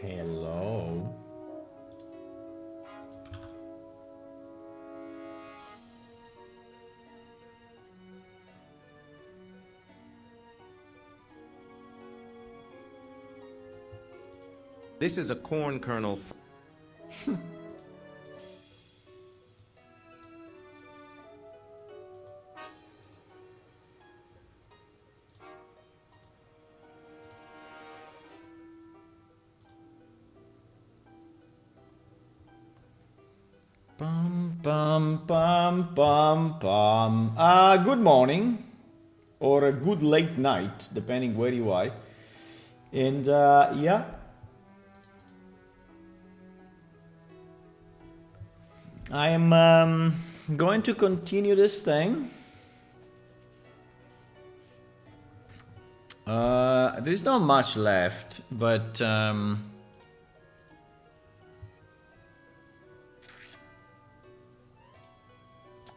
Hello. This is a corn kernel. Bum, bum, bum, bum, bum. Good morning, or a good late night, depending where you are. And yeah, I am going to continue this thing. There's not much left, but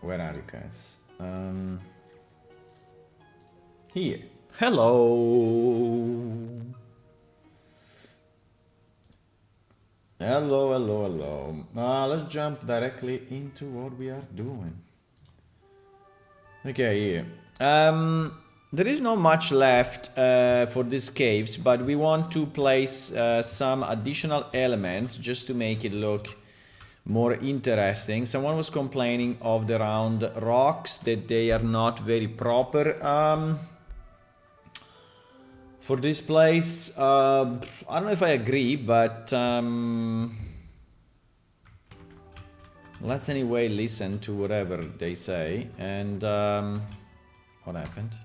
where are you guys? Here. Hello. Hello, hello, hello. Let's jump directly into what we are doing. Okay, here. There is not much left for these caves, but we want to place some additional elements just to make it look more interesting. Someone was complaining of the round rocks, that they are not very proper for this place. I don't know if I agree, but let's anyway listen to whatever they say. And what happened?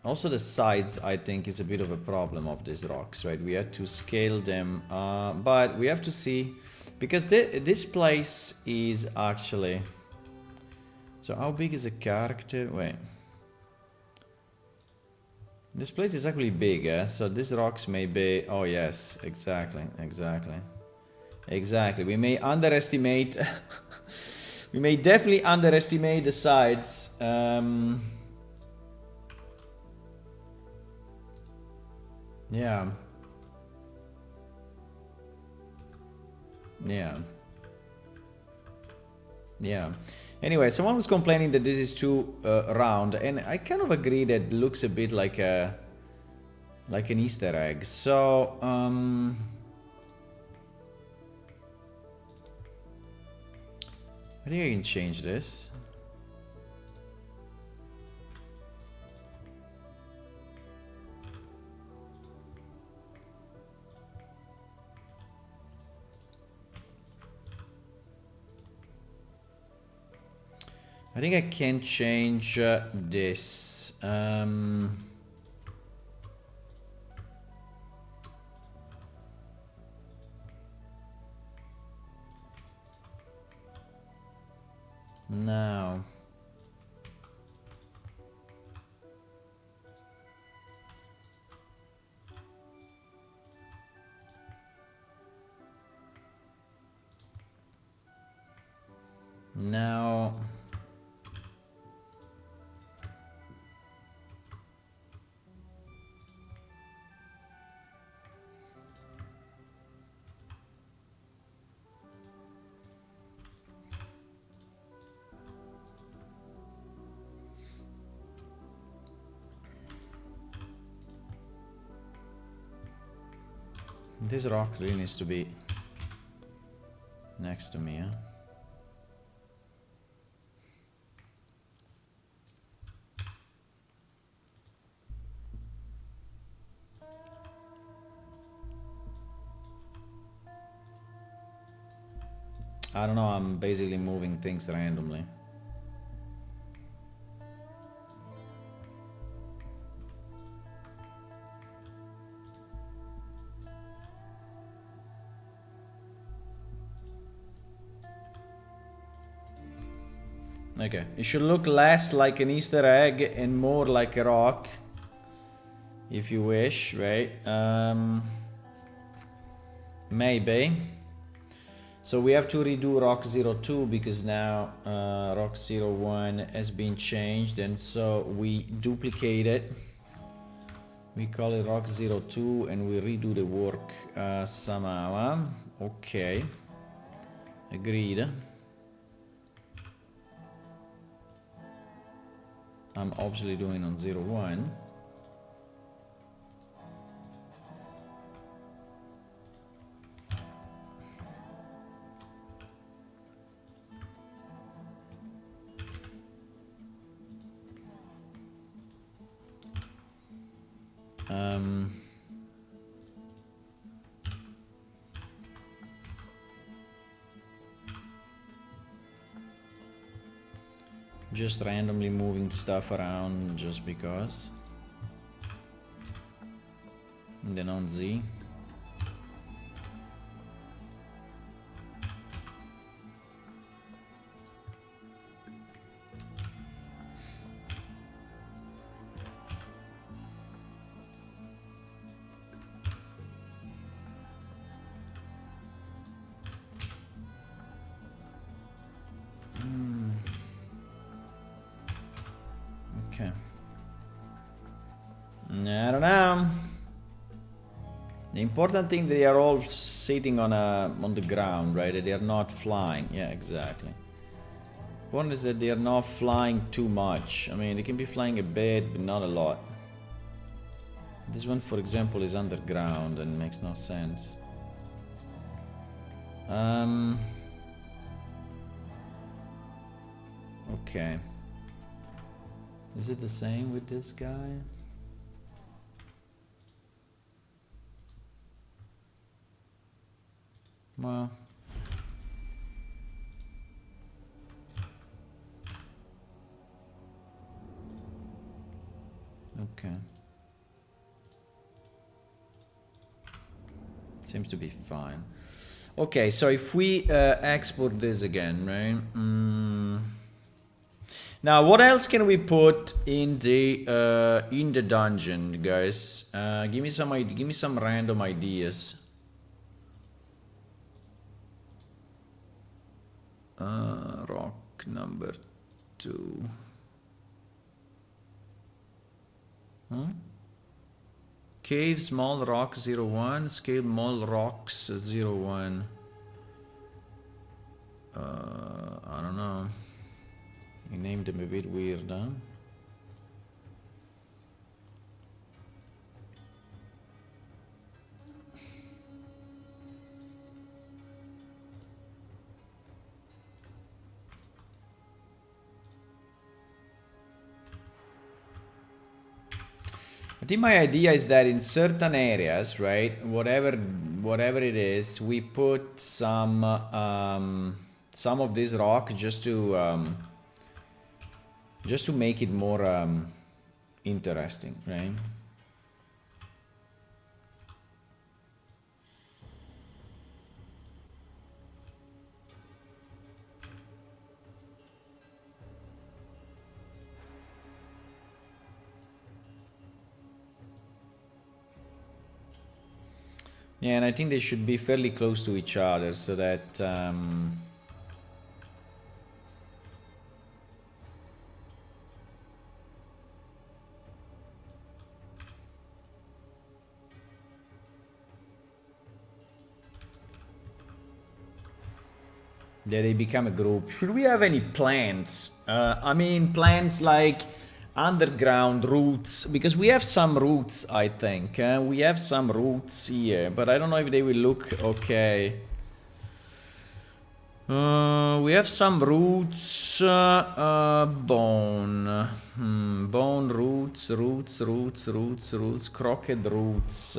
Also the sides, I think, is a bit of a problem of these rocks, right? We had to scale them, but we have to see, because this place is actually, so how big is a character? Wait, this place is actually big, so these rocks may be, oh yes, exactly. We may underestimate we may definitely underestimate the sides. Yeah. Anyway, someone was complaining that this is too round, and I kind of agree that it looks a bit like an Easter egg. So I think I can change this. I think I can change this. Now. Now. This rock really needs to be next to me, huh? I don't know, I'm basically moving things randomly. Okay, it should look less like an Easter egg and more like a rock, if you wish, right? Maybe. So we have to redo rock 02 because now rock 01 has been changed, and so we duplicate it. We call it rock 02 and we redo the work somehow. Okay. Agreed. I'm obviously doing on 01. Just randomly moving stuff around just because. And then on Z. Okay. I don't know. The important thing, they are all sitting on the ground, right? They are not flying. Yeah, exactly. One is that they are not flying too much. I mean, they can be flying a bit, but not a lot. This one, for example, is underground and makes no sense. Okay. Is it the same with this guy? Well. Okay. Seems to be fine. Okay, so if we export this again, right? Now, what else can we put in the dungeon, guys? Give me some random ideas. Rock number 2. Huh? Cave small rock 01, scale small rocks 01. I don't know. You named them a bit weird, huh? I think my idea is that in certain areas, right, whatever it is, we put some of this rock just to make it more interesting, right? Yeah, and I think they should be fairly close to each other so that they become a group. Should we have any plants? I mean, plants like underground roots, because we have some roots, I think. We have some roots here, but I don't know if they will look okay. We have some roots, bone. Bone roots, crooked roots.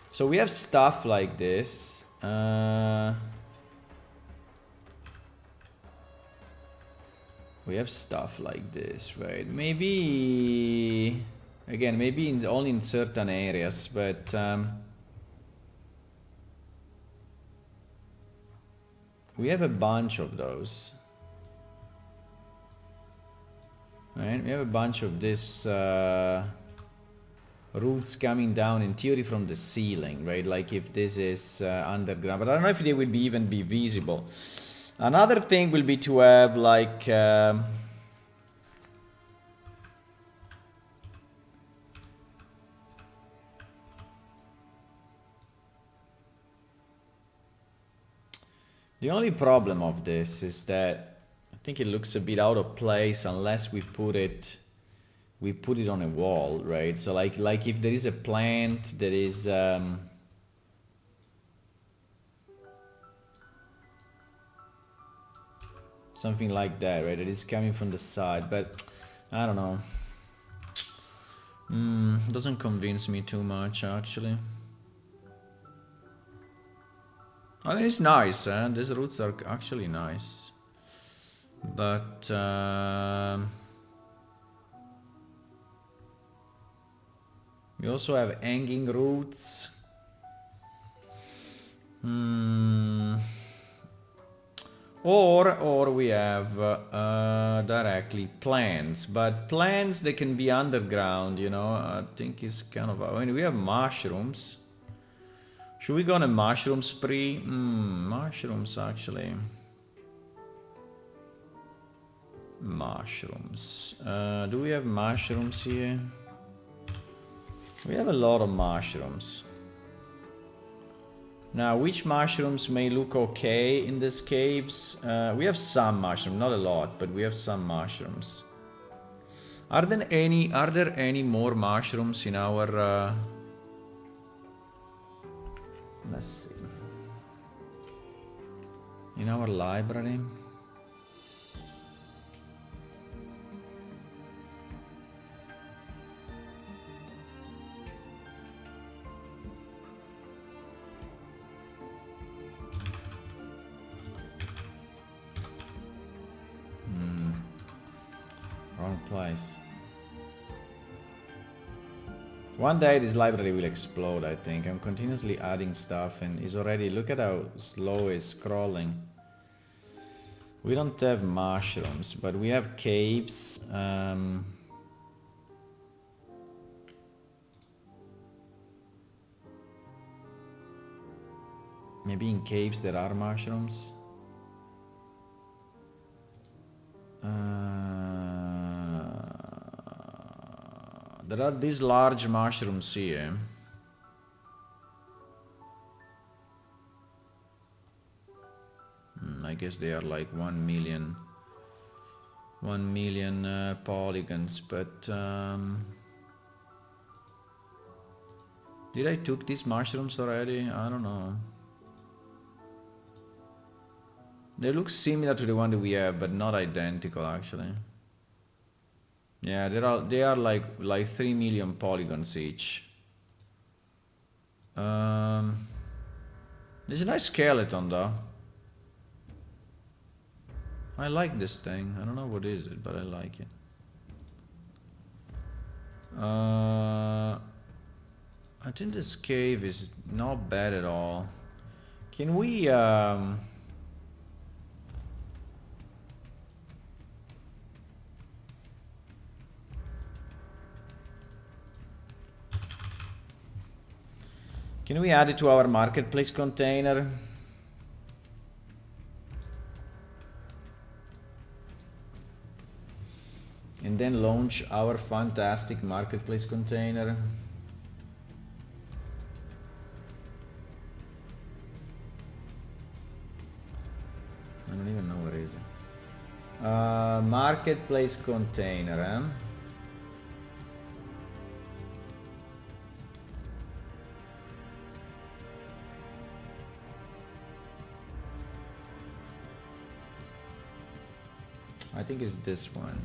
So we have stuff like this. We have stuff like this, right? Maybe, again, maybe only in certain areas, but we have a bunch of those. Right? We have a bunch of this roots coming down in theory from the ceiling, right? Like if this is underground, but I don't know if they will even be visible. Another thing will be to have like The only problem of this is that I think it looks a bit out of place unless we put it on a wall, right? So like if there is a plant that is something like that, right? It is coming from the side, but I don't know. Doesn't convince me too much, actually. I mean, it's nice, eh? These roots are actually nice. But we also have hanging roots. Or we have directly plants, but plants they can be underground, you know. I think it's kind of. I mean, we have mushrooms. Should we go on a mushroom spree? Mushrooms actually. Mushrooms. Do we have mushrooms here? We have a lot of mushrooms. Now, which mushrooms may look okay in these caves? We have some mushrooms, not a lot, but we have some mushrooms. Are there any more mushrooms in our? Let's see. In our library. Wrong place. One day this library will explode, I think. I'm continuously adding stuff and it's already, look at how slow it's scrolling. We don't have mushrooms, but we have caves. Maybe in caves there are mushrooms. There are these large mushrooms here. I guess they are like 1 million polygons, but did I took these mushrooms already? I don't know. They look similar to the one that we have, but not identical actually. Yeah, they are like 3 million polygons each. There's a nice skeleton though. I like this thing. I don't know what is it, but I like it. I think this cave is not bad at all. Can we add it to our marketplace container? And then launch our fantastic marketplace container. I don't even know what is it. Marketplace container, eh? I think it's this one.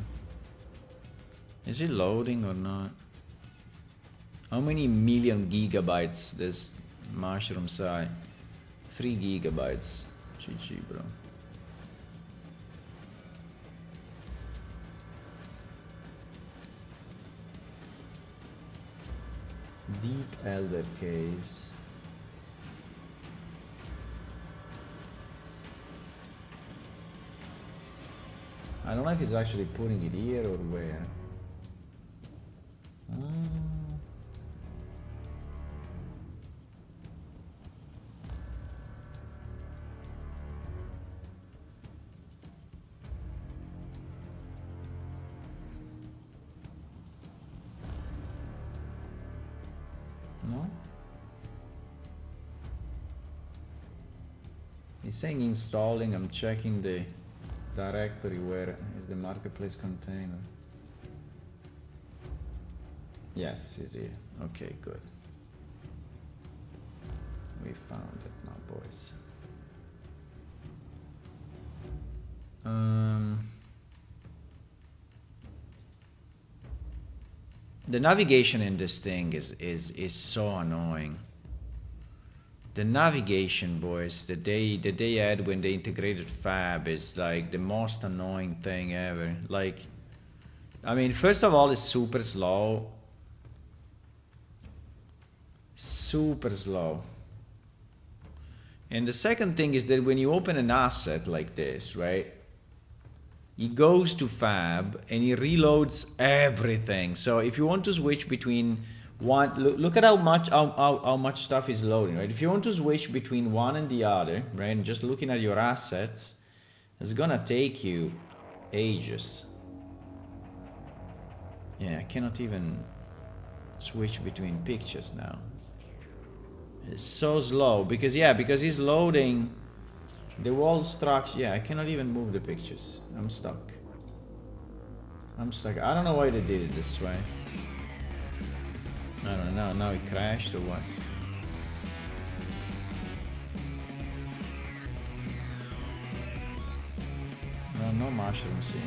Is it loading or not? How many million gigabytes this mushroom size? 3 gigabytes. GG, bro. Deep Elder Caves. I don't know if he's actually putting it here or where. No? He's saying installing. I'm checking the directory where is the marketplace container. Yes, it's here. Okay, good. We found it now, boys. The navigation in this thing is so annoying. The navigation, boys, that they had when they integrated Fab is like the most annoying thing ever. Like, I mean, first of all, it's super slow. Super slow. And the second thing is that when you open an asset like this, right? He goes to Fab and he reloads everything. So if you want to switch between one, look at how much stuff is loading, right? If you want to switch between one and the other, right, and just looking at your assets, it's gonna take you ages. Yeah, I cannot even switch between pictures now. It's so slow because he's loading the wall structure. Yeah, I cannot even move the pictures. I'm stuck. I don't know why they did it this way. I don't know. Now it crashed or what? No mushrooms here.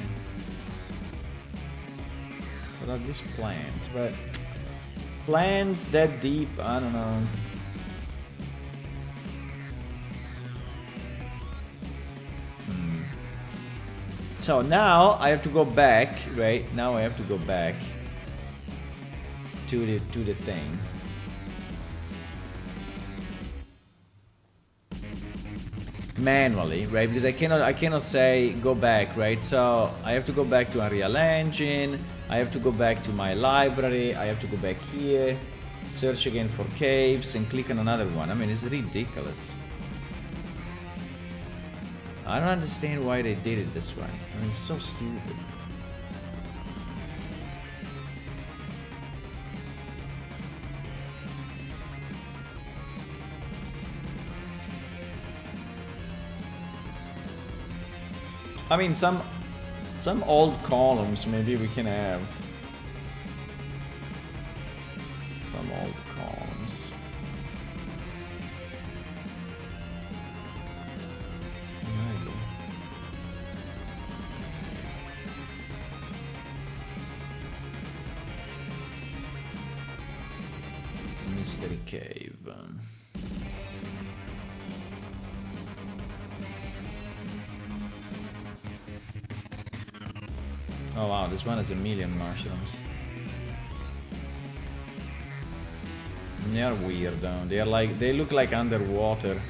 What are these plants? But plants that deep, I don't know. So now I have to go back, right? Now I have to go back to the thing. Manually, right? Because I cannot say go back, right? So I have to go back to Unreal Engine, I have to go back to my library, I have to go back here, search again for caves and click on another one. I mean, it's ridiculous. I don't understand why they did it this way. I mean, it's so stupid. I mean, some old columns maybe we can have. Some old columns. Mystery cave. Oh wow, this one has 1,000,000 mushrooms. They are weird though. They look like underwater.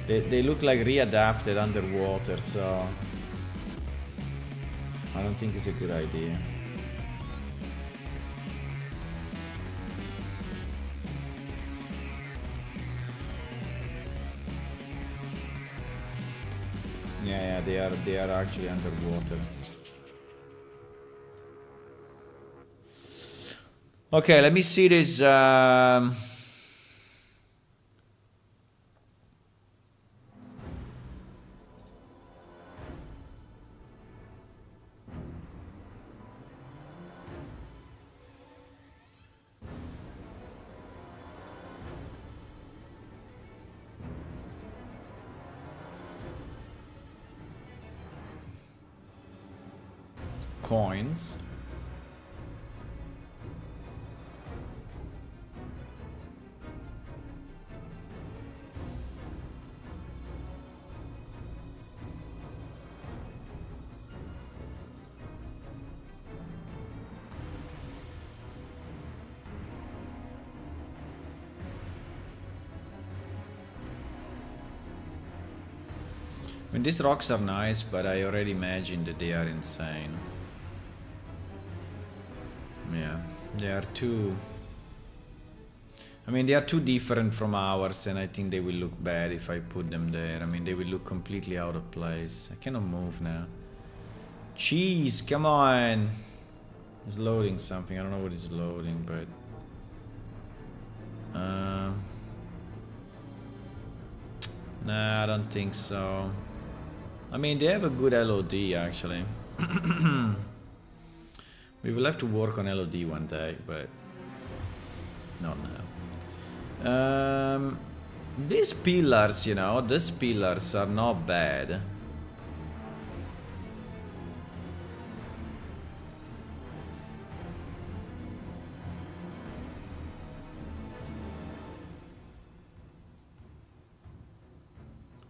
They look like readapted underwater, so I don't think it's a good idea. Yeah, they are actually underwater. Okay, let me see this. Coins. I mean, these rocks are nice, but I already imagine that they are insane. Yeah, they are too... I mean, they are too different from ours, and I think they will look bad if I put them there. I mean, they will look completely out of place. I cannot move now. Cheese, come on! It's loading something. I don't know what it's loading, but... Nah, I don't think so. I mean, they have a good LOD actually. We will have to work on LOD one day, but not now. These pillars, you know, these pillars are not bad.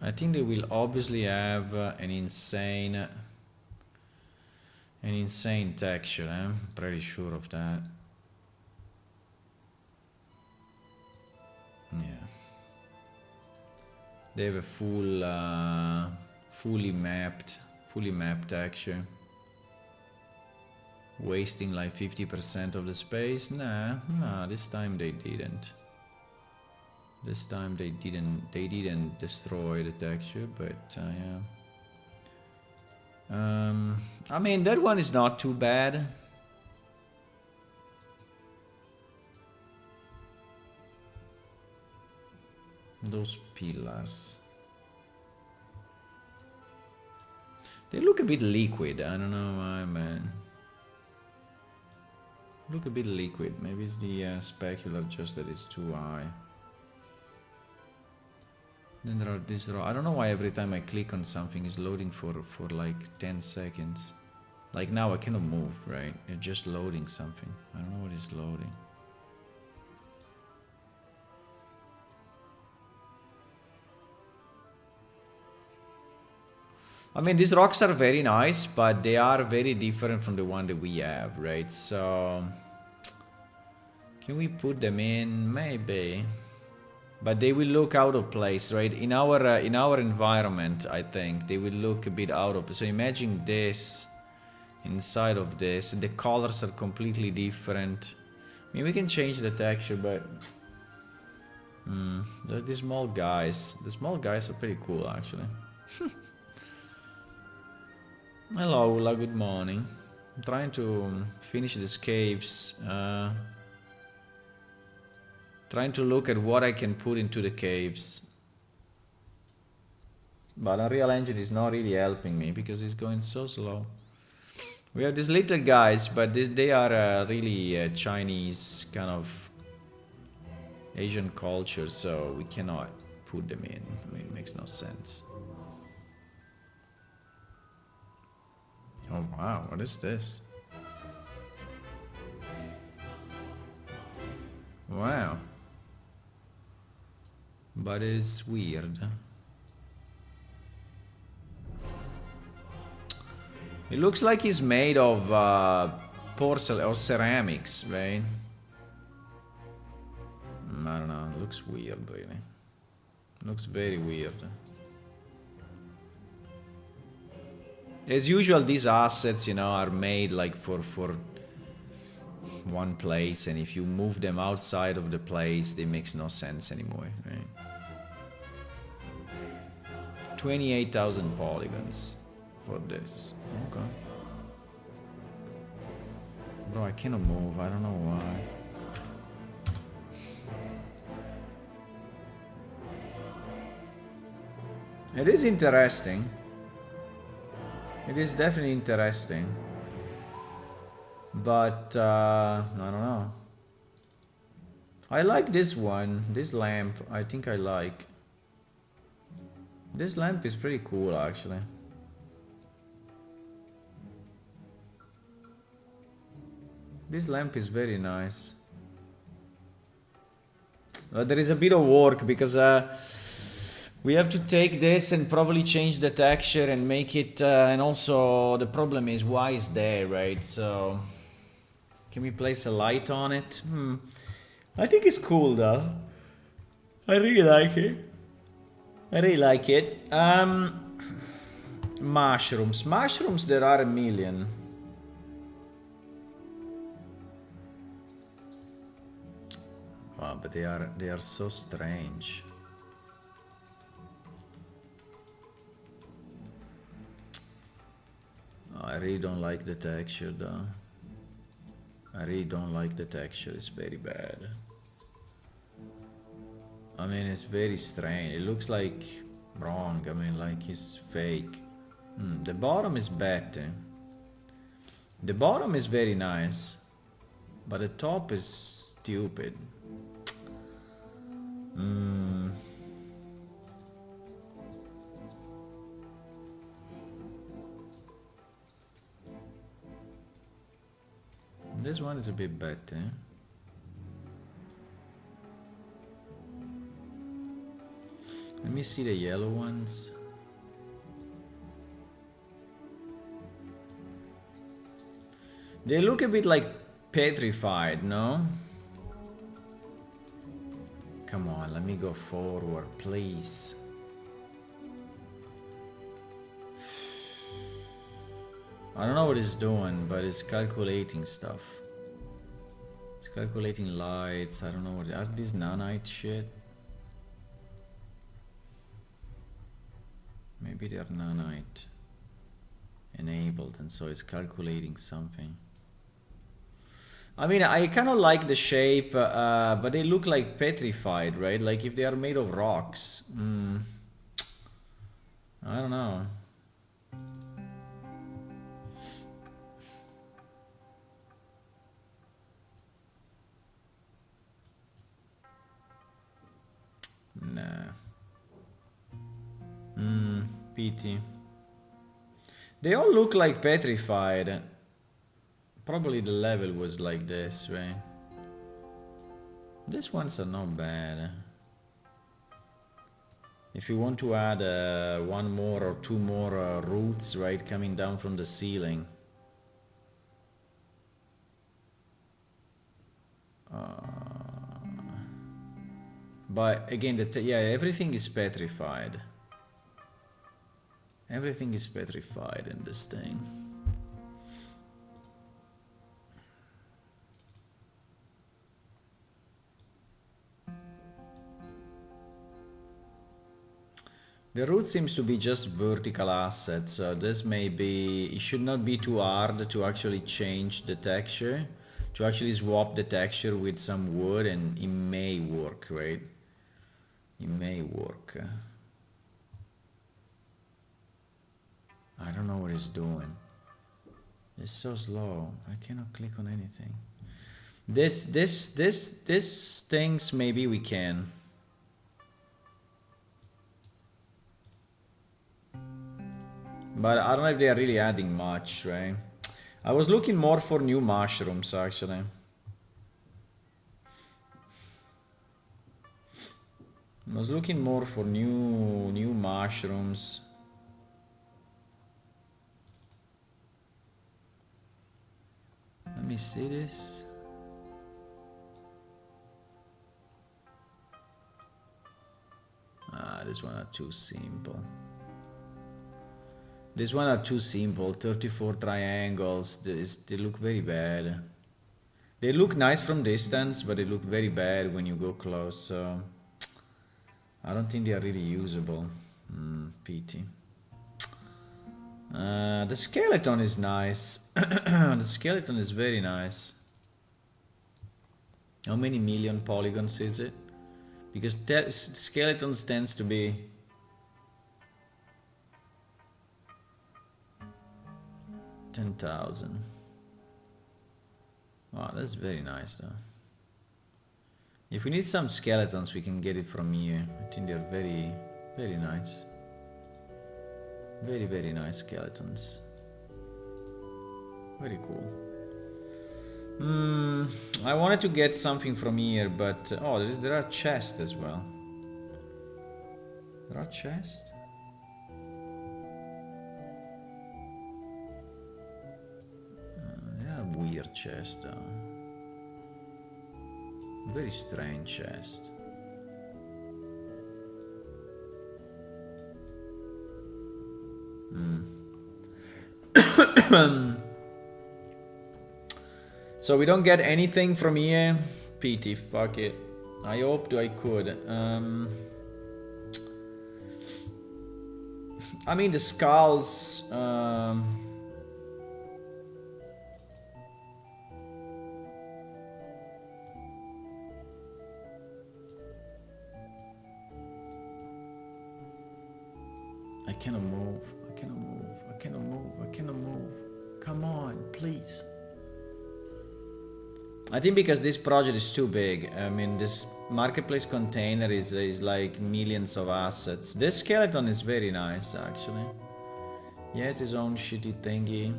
I think they will obviously have an insane texture. I'm pretty sure of that. Yeah. They have a fully mapped texture. Wasting like 50% of the space? Nah, this time they didn't. This time they didn't destroy the texture, but yeah. I mean, that one is not too bad. Those pillars. They look a bit liquid, I don't know why, man. Look a bit liquid, maybe it's the specular just that it's too high. Then there are this row. I don't know why every time I click on something it's loading for like 10 seconds. Like now I cannot move, right? It's just loading something. I don't know what is loading. I mean, these rocks are very nice, but they are very different from the one that we have, right? So, can we put them in? Maybe. But they will look out of place, right? In our environment, I think they will look a bit out of place. So imagine this inside of this, and the colors are completely different. I mean, we can change the texture, but there's these small guys. The small guys are pretty cool, actually. Hello, Ula. Good morning. I'm trying to finish these caves. Trying to look at what I can put into the caves. But Unreal Engine is not really helping me because it's going so slow. We have these little guys, but they are really Chinese kind of Asian culture, so we cannot put them in. I mean, it makes no sense. Oh wow, what is this? Wow. But it's weird. It looks like he's made of porcelain or ceramics, right? I don't know, it looks weird, really. It looks very weird. As usual, these assets, you know, are made like for one place, and if you move them outside of the place, they makes no sense anymore, right? 28,000 polygons for this. Okay. Bro, I cannot move. I don't know why. It is interesting. It is definitely interesting. But, I don't know. I like this one. This lamp, I think I like. This lamp is pretty cool, actually. This lamp is very nice. There is a bit of work because we have to take this and probably change the texture and make it, and also the problem is why it's there, right? So, can we place a light on it? I think it's cool though. I really like it. I really like it. Mushrooms. Mushrooms, there are a million. Wow, but they are so strange. Oh, I really don't like the texture though. I really don't like the texture, it's very bad. I mean, it's very strange. It looks like wrong. I mean, like, it's fake. The bottom is better. The bottom is very nice, but the top is stupid. This one is a bit better. Let me see the yellow ones. They look a bit like petrified, no? Come on, let me go forward, please. I don't know what it's doing, but it's calculating stuff. It's calculating lights. I don't know what are these nanite shit. Maybe they're nanite enabled, and so it's calculating something. I mean, I kind of like the shape, but they look like petrified, right? Like if they are made of rocks. I don't know. Nah. Pity. They all look like petrified. Probably the level was like this, right? These ones are not bad. If you want to add one more or two more roots, right, coming down from the ceiling. But again, yeah, everything is petrified. Everything is petrified in this thing. The root seems to be just vertical assets, so this may be, it should not be too hard to actually change the texture, to actually swap the texture with some wood, and it may work, right? It may work. I don't know what it's doing. It's so slow. I cannot click on anything. This things maybe we can. But I don't know if they are really adding much, right? I was looking more for new mushrooms, actually. I was looking more for new mushrooms. Let me see this. This one are too simple. This one are too simple. 34 triangles. They look very bad. They look nice from distance, but they look very bad when you go close. So I don't think they are really usable. Pity. The skeleton is nice. The skeleton is very nice. How many million polygons is it? Because skeletons tends to be 10,000. Wow, that's very nice though. If we need some skeletons, we can get it from here. I think they're very, very nice. Very, very nice skeletons. Very cool. I wanted to get something from here, but oh, there are chests as well. There are chests? They are weird chests though. Very strange chest. So we don't get anything from here. Pity, fuck it. I hoped I could. I mean the skulls. cannot move. I cannot move. I cannot move. I cannot move. Come on, please. I think because this project is too big. I mean, this marketplace container is like millions of assets. This skeleton is very nice, actually. He has his own shitty thingy.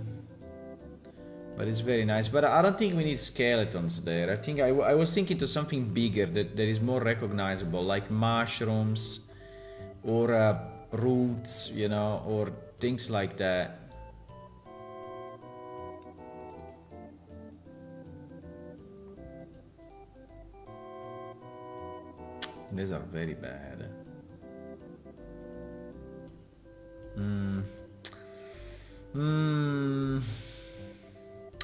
But it's very nice. But I don't think we need skeletons there. I think I was thinking to something bigger that is more recognizable, like mushrooms or roots, you know, or things like that. These are very bad.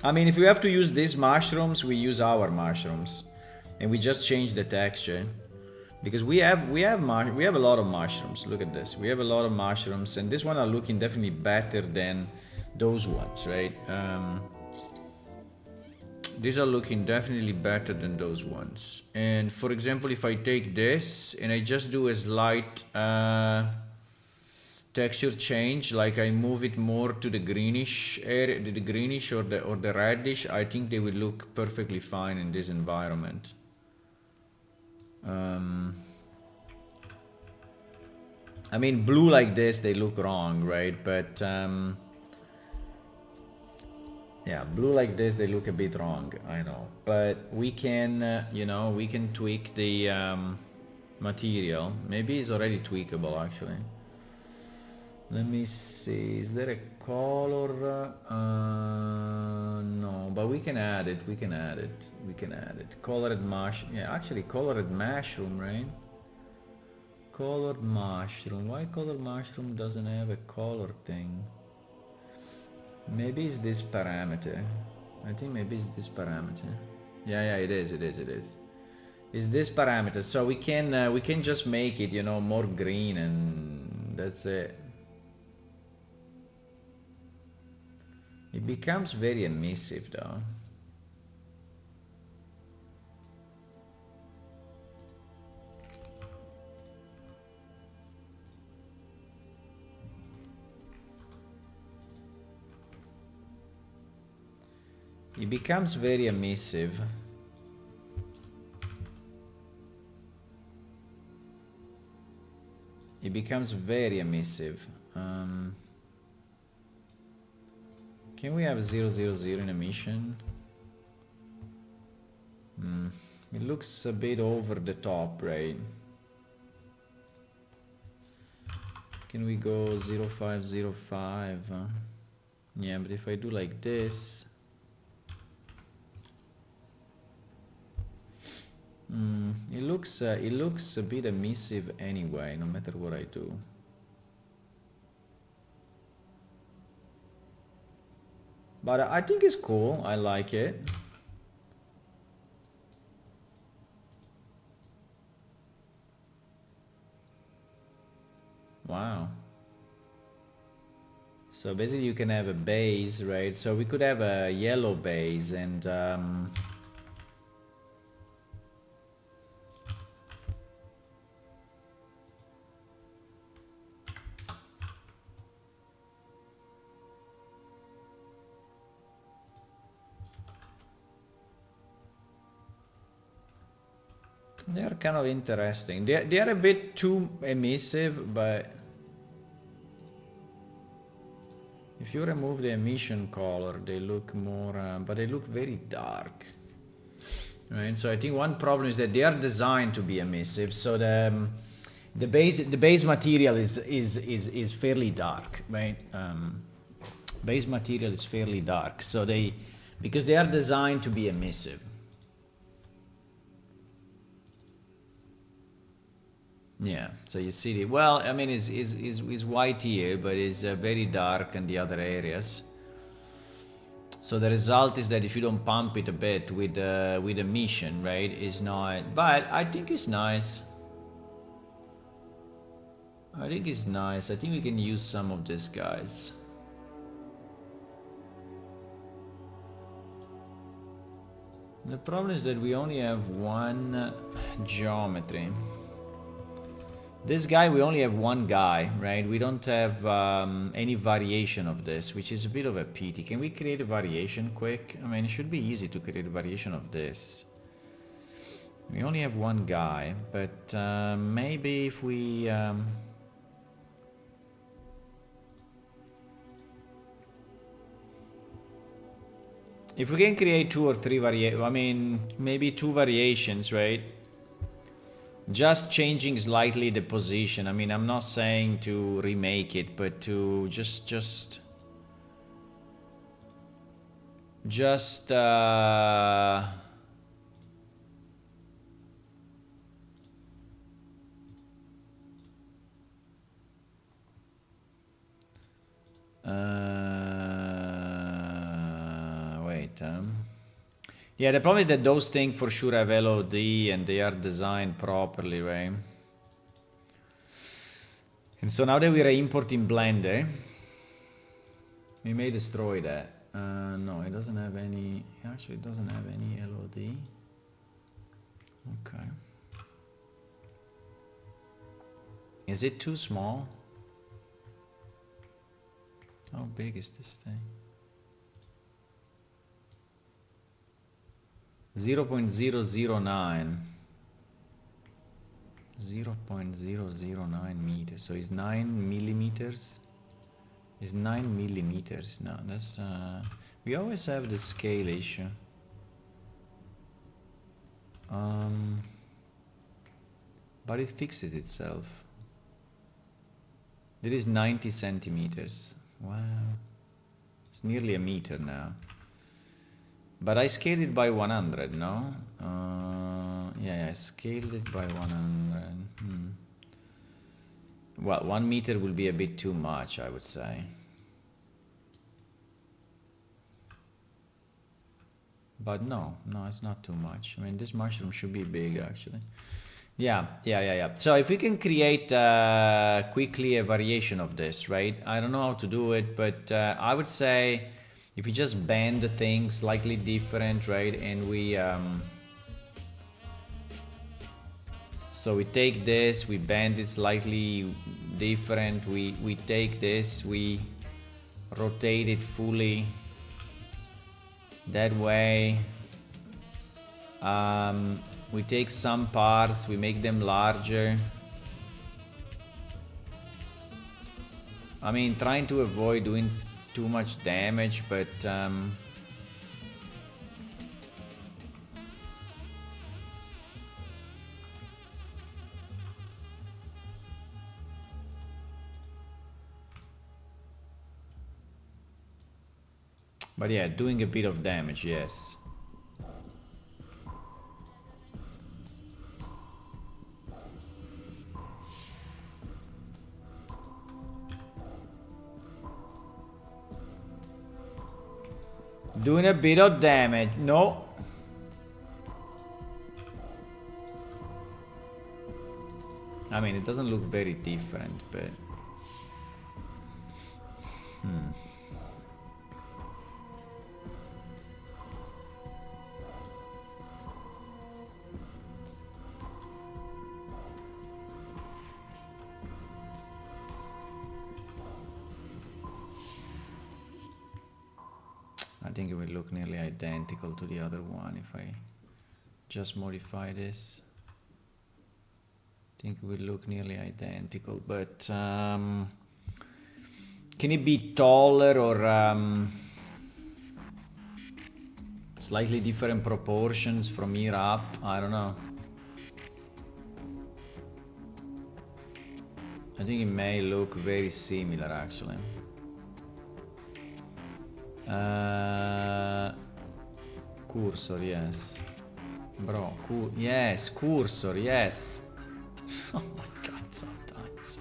I mean, if we have to use these mushrooms, we use our mushrooms, and we just change the texture, because we have a lot of mushrooms. Look at this. We have a lot of mushrooms, and this one are looking definitely better than those ones, right? These are looking definitely better than those ones. And for example, if I take this and I just do a slight texture change, like I move it more to the greenish area, the greenish or the reddish, I think they will look perfectly fine in this environment. I mean, blue like this, they look wrong, right? But yeah, blue like this, they look a bit wrong, I know. But we can, you know, we can tweak the material. Maybe it's already tweakable, actually. Let me see, is there a color? No, but we can add it, we can add it. Colored mushroom, yeah, actually colored mushroom, right? Colored mushroom, why colored mushroom doesn't have a color thing? Maybe it's this parameter. I think maybe it's this parameter. Yeah, it is. It's this parameter, so we can just make it, you know, more green, and that's it. It becomes very emissive though. It becomes very emissive. It becomes very emissive. Can we have 000 in emission? It looks a bit over the top, right? Can we go 0505? Yeah, but if I do like this, it looks a bit emissive anyway, no matter what I do. But I think it's cool. I like it. Wow. So basically you can have a base, right? So we could have a yellow base and they are kind of interesting. They are a bit too emissive, but if you remove the emission color, they look more, but they look very dark, right? So I think one problem is that they are designed to be emissive, so the base material is fairly dark, right? Base material is fairly dark, so because they are designed to be emissive. Yeah, so you see well, I mean, it's white here, but it's very dark in the other areas. So the result is that if you don't pump it a bit with emission, right, it's not, but I think it's nice. I think it's nice. I think we can use some of these guys. The problem is that we only have one geometry. This guy, we only have one guy, right? We don't have any variation of this, which is a bit of a pity. Can we create a variation quick? I mean, it should be easy to create a variation of this. We only have one guy, but maybe if we... if we can create 2 or 3 I mean, maybe 2 variations, right? Just changing slightly the position. I mean, I'm not saying to remake it, but to just wait. Yeah, the problem is that those things for sure have LOD and they are designed properly, right? And so now that we are importing Blender, we may destroy that. No, it doesn't have any. Actually, it doesn't have any LOD. Okay. Is it too small? How big is this thing? 0.009. 0.009 meters. So it's 9 millimeters. It's 9 millimeters. No, that's we always have the scale issue. But it fixes itself. There is 90 centimeters. Wow. It's nearly a meter now. But I scaled it by 100, no? Yeah, I scaled it by 100. Well, 1 meter will be a bit too much, I would say. But no, it's not too much. I mean, this mushroom should be big, actually. Yeah. So if we can create quickly a variation of this, right? I don't know how to do it, but I would say if we just bend the thing slightly different, right? And we... so we take this, we bend it slightly different. We take this, we rotate it fully. That way, we take some parts, we make them larger. I mean, trying to avoid doing too much damage, but yeah, doing a bit of damage, yes. Doing a bit of damage. No. I mean, it doesn't look very different, but... I think it will look nearly identical to the other one if I just modify this. I think it will look nearly identical, but can it be taller or slightly different proportions from here up? I don't know. I think it may look very similar actually. Cursor, yes. Bro, yes, cursor, yes. Oh my god, sometimes.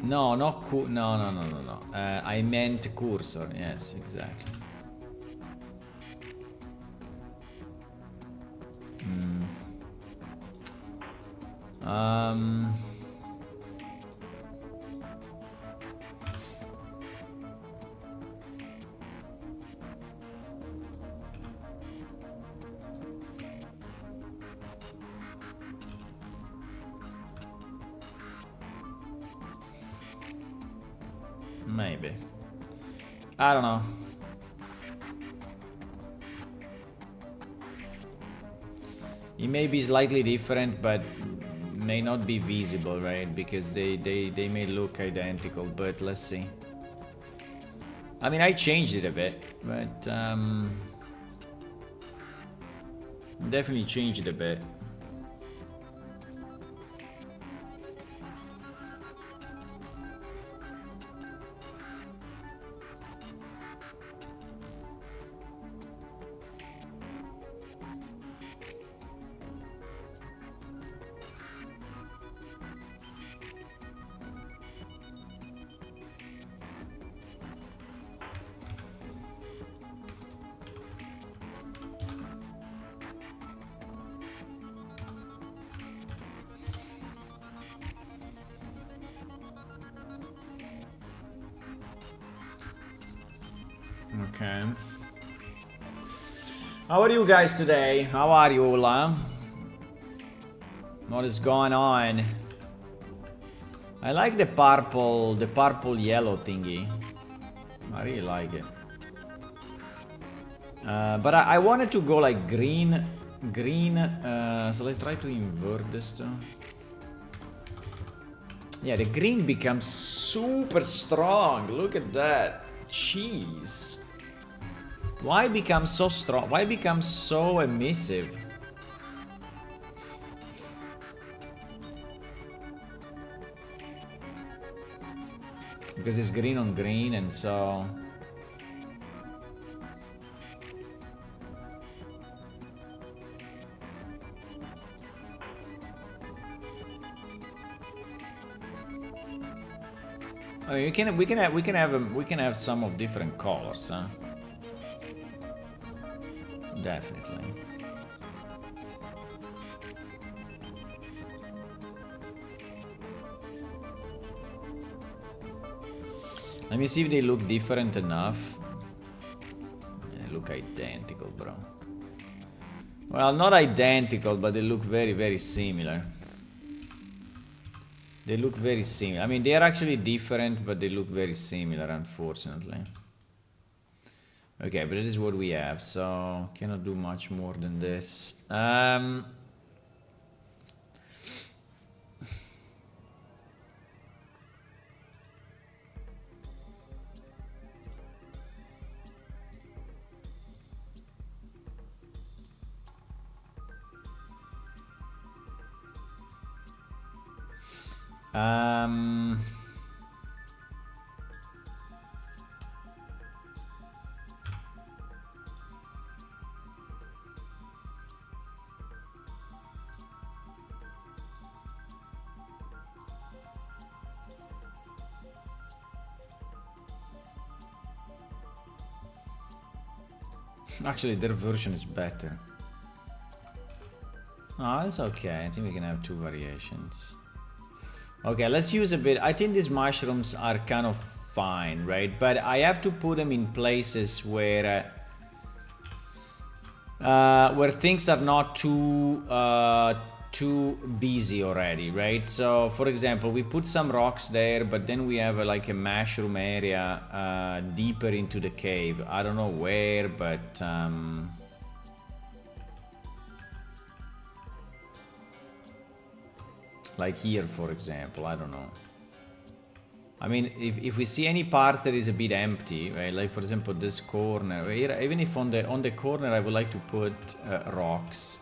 No, not no. I meant cursor, yes, exactly. Maybe. I don't know. It may be slightly different, but may not be visible, right? Because they may look identical, but let's see. I mean, I changed it a bit, but definitely changed it a bit. Okay. How are you guys today? How are you, Ola? What is going on? I like the purple yellow thingy. I really like it. But I wanted to go like green. So let's try to invert this too. Yeah, the green becomes super strong. Look at that. Jeez. Why become so strong? Why become so emissive? Because it's green on green, and so... I mean, we can have some of different colors, huh? Definitely. Let me see if they look different enough. They look identical, bro. Well, not identical, but they look very, very similar. They look very similar. I mean, they are actually different, but they look very similar, unfortunately. Okay, but it is what we have, so cannot do much more than this. Actually, their version is better. Oh, that's okay. I think we can have two variations. Okay, let's use a bit. I think these mushrooms are kind of fine, right? But I have to put them in places where things are not too busy already, right? So, for example, we put some rocks there, but then we have like a mushroom area deeper into the cave. I don't know where, but like here, for example, I don't know. I mean, if we see any part that is a bit empty, right? Like for example, this corner here, even if on the corner I would like to put rocks,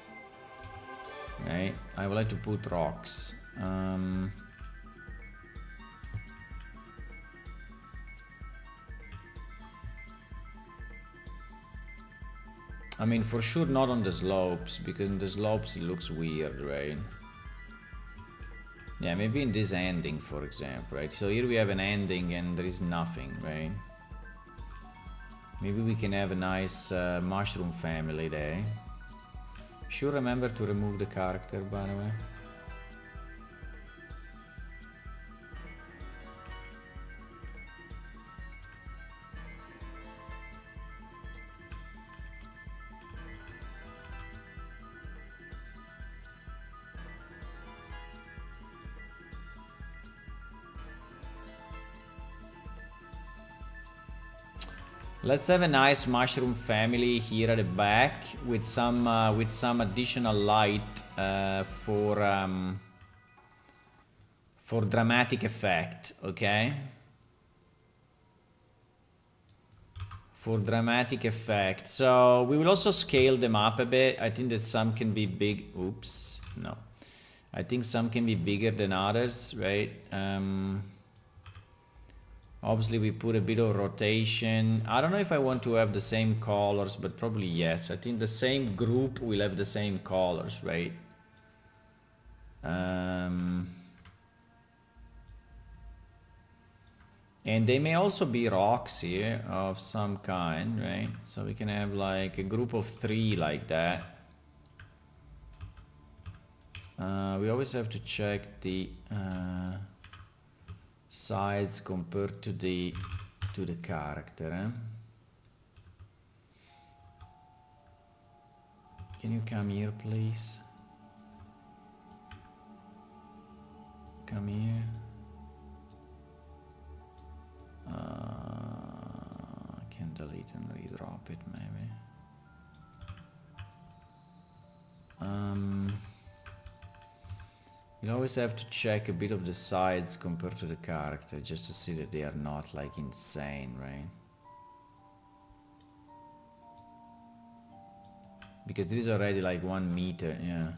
right? I would like to put rocks. I mean, for sure not on the slopes, because in the slopes it looks weird, right? Yeah, maybe in this ending, for example, right? So here we have an ending and there is nothing, right? Maybe we can have a nice mushroom family there. Sure, remember to remove the character, by the way. Let's have a nice mushroom family here at the back with some additional light for dramatic effect, okay? For dramatic effect. So we will also scale them up a bit. I think that some can be big. Oops, no. I think some can be bigger than others, right? Obviously we put a bit of rotation. I don't know if I want to have the same colors, but probably yes. I think the same group will have the same colors, right? And they may also be rocks here of some kind, right? So we can have like a group of 3 like that. We always have to check the sides compared to the character. Eh? Can you come here, please? Come here. I can delete and redrop it, maybe. You always have to check a bit of the sides compared to the character, just to see that they are not like insane, right? Because this is already like 1 meter, yeah.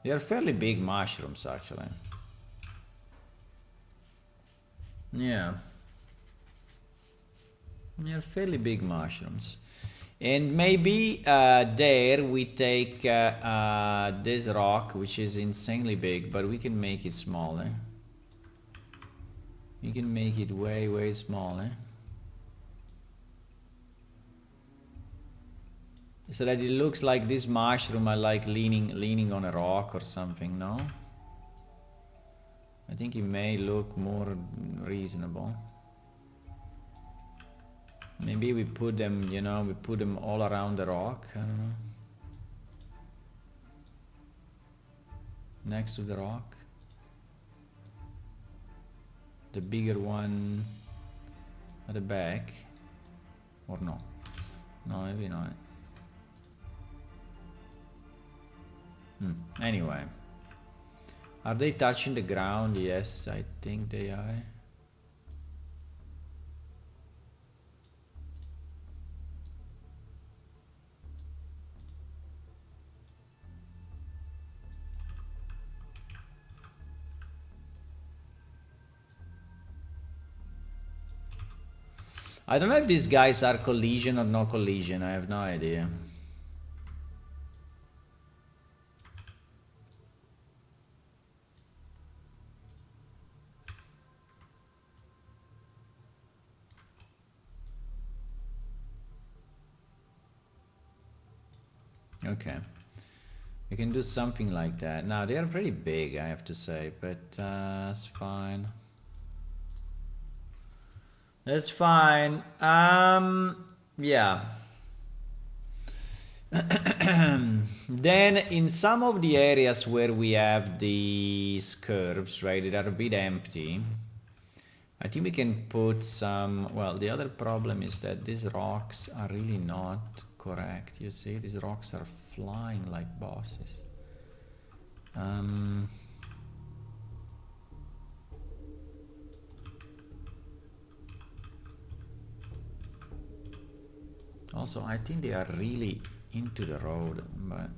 They are fairly big mushrooms, actually. Yeah. They're fairly big mushrooms. And maybe there we take this rock, which is insanely big, but we can make it smaller. We can make it way, way smaller. So that it looks like this mushroom are like leaning on a rock or something, no? I think it may look more reasonable. Maybe we put them, you know, we put them all around the rock, I don't know. Next to the rock. The bigger one at the back. Or no? No, maybe not. Anyway. Are they touching the ground? Yes, I think they are. I don't know if these guys are collision or no collision. I have no idea. Okay. We can do something like that. Now, they are pretty big, I have to say, but that's fine. That's fine. Yeah. Then in some of the areas where we have these curves, right, that are a bit empty, I think we can put some, well, the other problem is that these rocks are really not correct. You see, these rocks are flying like bosses. Also, I think they are really into the road, but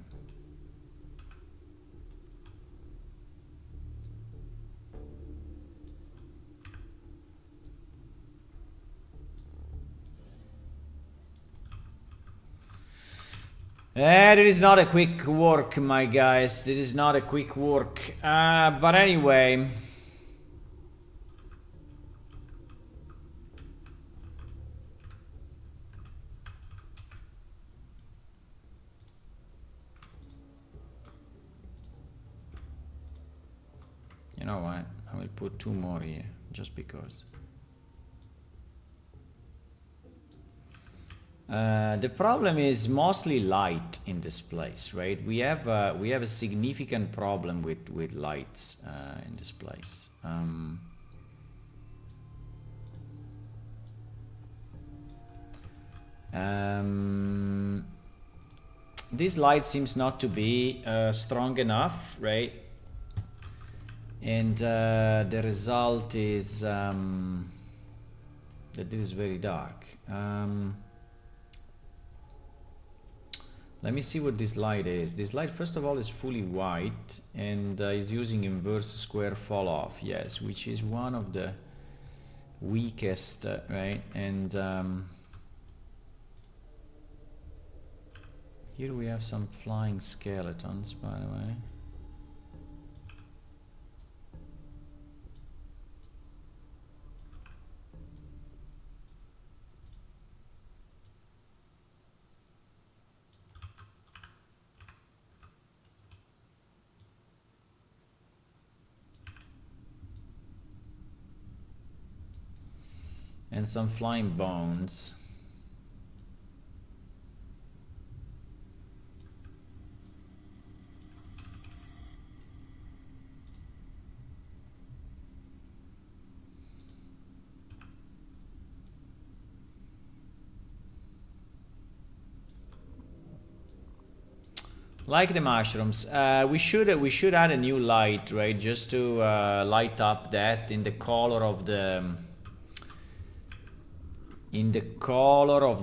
it is not a quick work, my guys. This is not a quick work. But anyway. You know what? I will put 2 more here, just because. The problem is mostly light in this place, right? We have a significant problem with lights in this place. This light seems not to be strong enough, right? And the result is that it is very dark. Let me see what this light is. This light, first of all, is fully white and is using inverse square fall off, yes, which is one of the weakest, right? And here we have some flying skeletons, by the way. And some flying bones. Like the mushrooms, we should add a new light, right? Just to light up that in the color of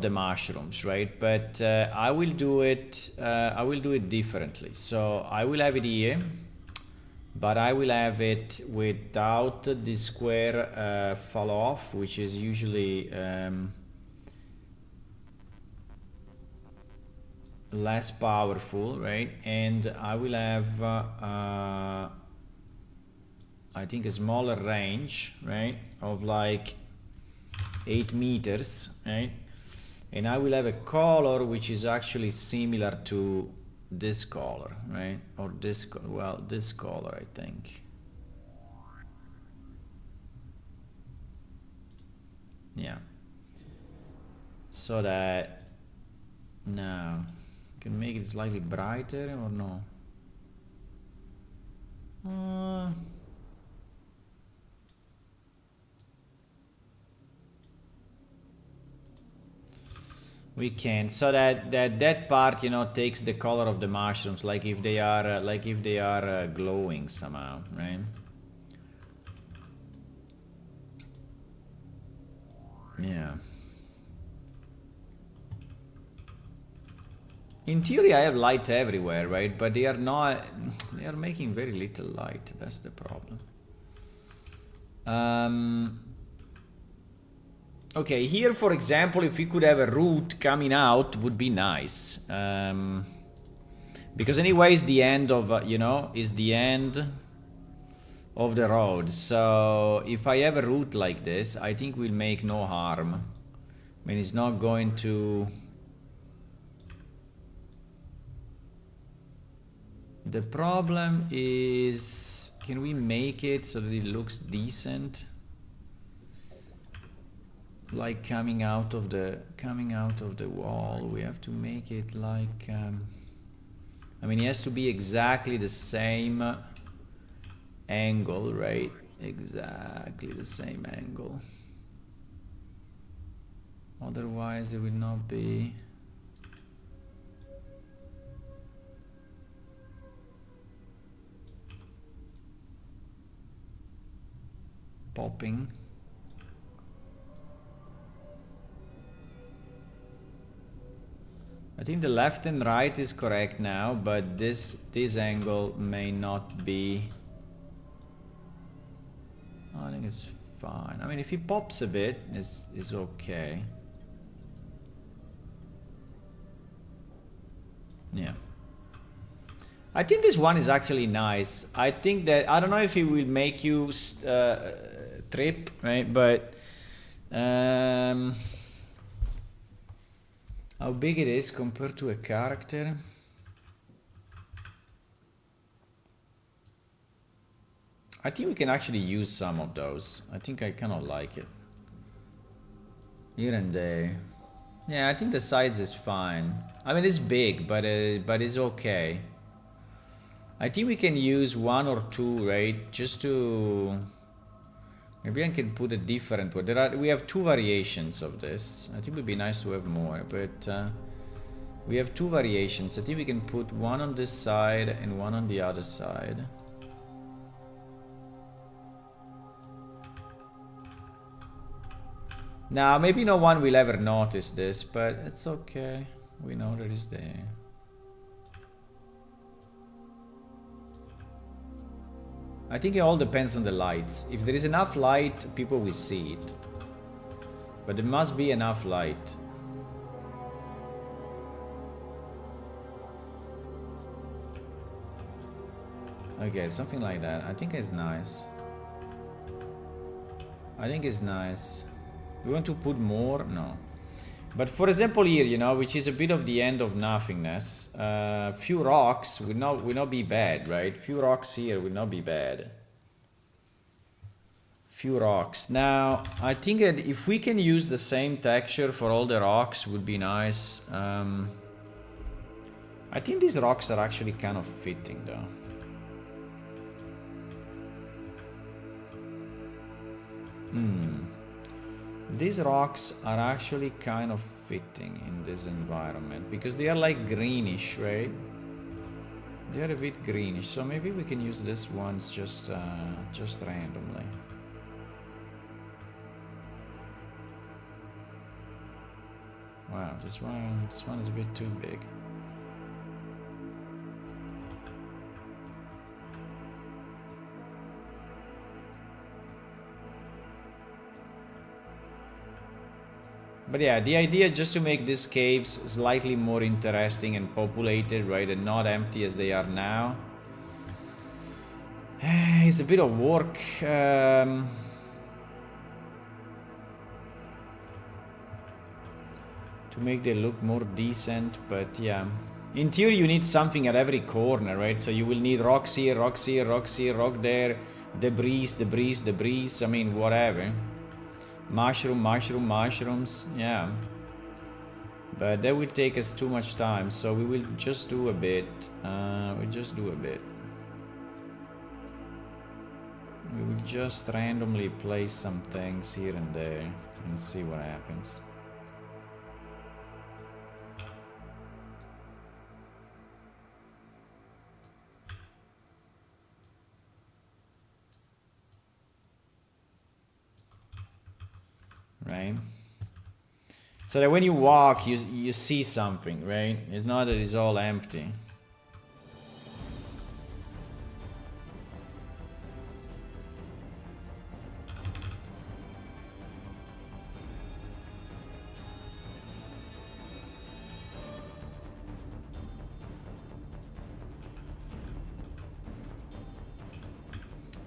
the mushrooms, right? But I will do it differently. So I will have it here, but I will have it without the square fall off, which is usually less powerful, right? And I will have I think a smaller range, right, of like 8 meters, right? And I will have a color which is actually similar to this color, right? Or this color, I think. Yeah. So that now can make it slightly brighter or no? We can, so that part, you know, takes the color of the mushrooms, like if they are glowing somehow, right? Yeah. In theory, I have light everywhere, right? But they are not. They are making very little light. That's the problem. Okay, here, for example, if we could have a root coming out, would be nice. Because anyway, it's the end of, you know, is the end of the road. So if I have a root like this, I think will make no harm. I mean, it's not going to. The problem is, can we make it so that it looks decent? Like coming out of the wall, we have to make it like I mean, it has to be exactly the same angle, right? Exactly the same angle. Otherwise it will not be popping. I think the left and right is correct now, but this angle may not be. I think it's fine. I mean, if he pops a bit, it's okay. Yeah. I think this one is actually nice. I think that, I don't know if it will make you trip, right? But how big it is compared to a character. I think we can actually use some of those. I think I kind of like it. Here and there. Yeah, I think the size is fine. I mean, it's big, but it's okay. I think we can use one or two, right? Just to Maybe I can put a different one. We have two variations of this. I think it would be nice to have more, but we have two variations. I think we can put one on this side and one on the other side. Now, maybe no one will ever notice this, but it's okay. We know that it's there. I think it all depends on the lights. If there is enough light, people will see it. But there must be enough light. Okay, something like that. I think it's nice. I think it's nice. We want to put more? No. But for example here, you know, which is a bit of the end of nothingness, few rocks will not be bad, right? Few rocks here will not be bad. Few rocks. Now, I think that if we can use the same texture for all the rocks would be nice. I think these rocks are actually kind of fitting though. These rocks are actually kind of fitting in this environment because they are like greenish, right? They are a bit greenish, so maybe we can use this ones just randomly. Wow, this one is a bit too big. But yeah, the idea is just to make these caves slightly more interesting and populated, right? And not empty as they are now. It's a bit of work. To make them look more decent, but yeah. In theory, you need something at every corner, right? So you will need rocks here, rocks here, rocks here, rock there, debris, debris, debris. I mean, whatever. Mushrooms, yeah. But that would take us too much time, so we will just do a bit. We'll just do a bit. We will just randomly place some things here and there and see what happens. Right? So that when you walk, you see something, right? It's not that it's all empty.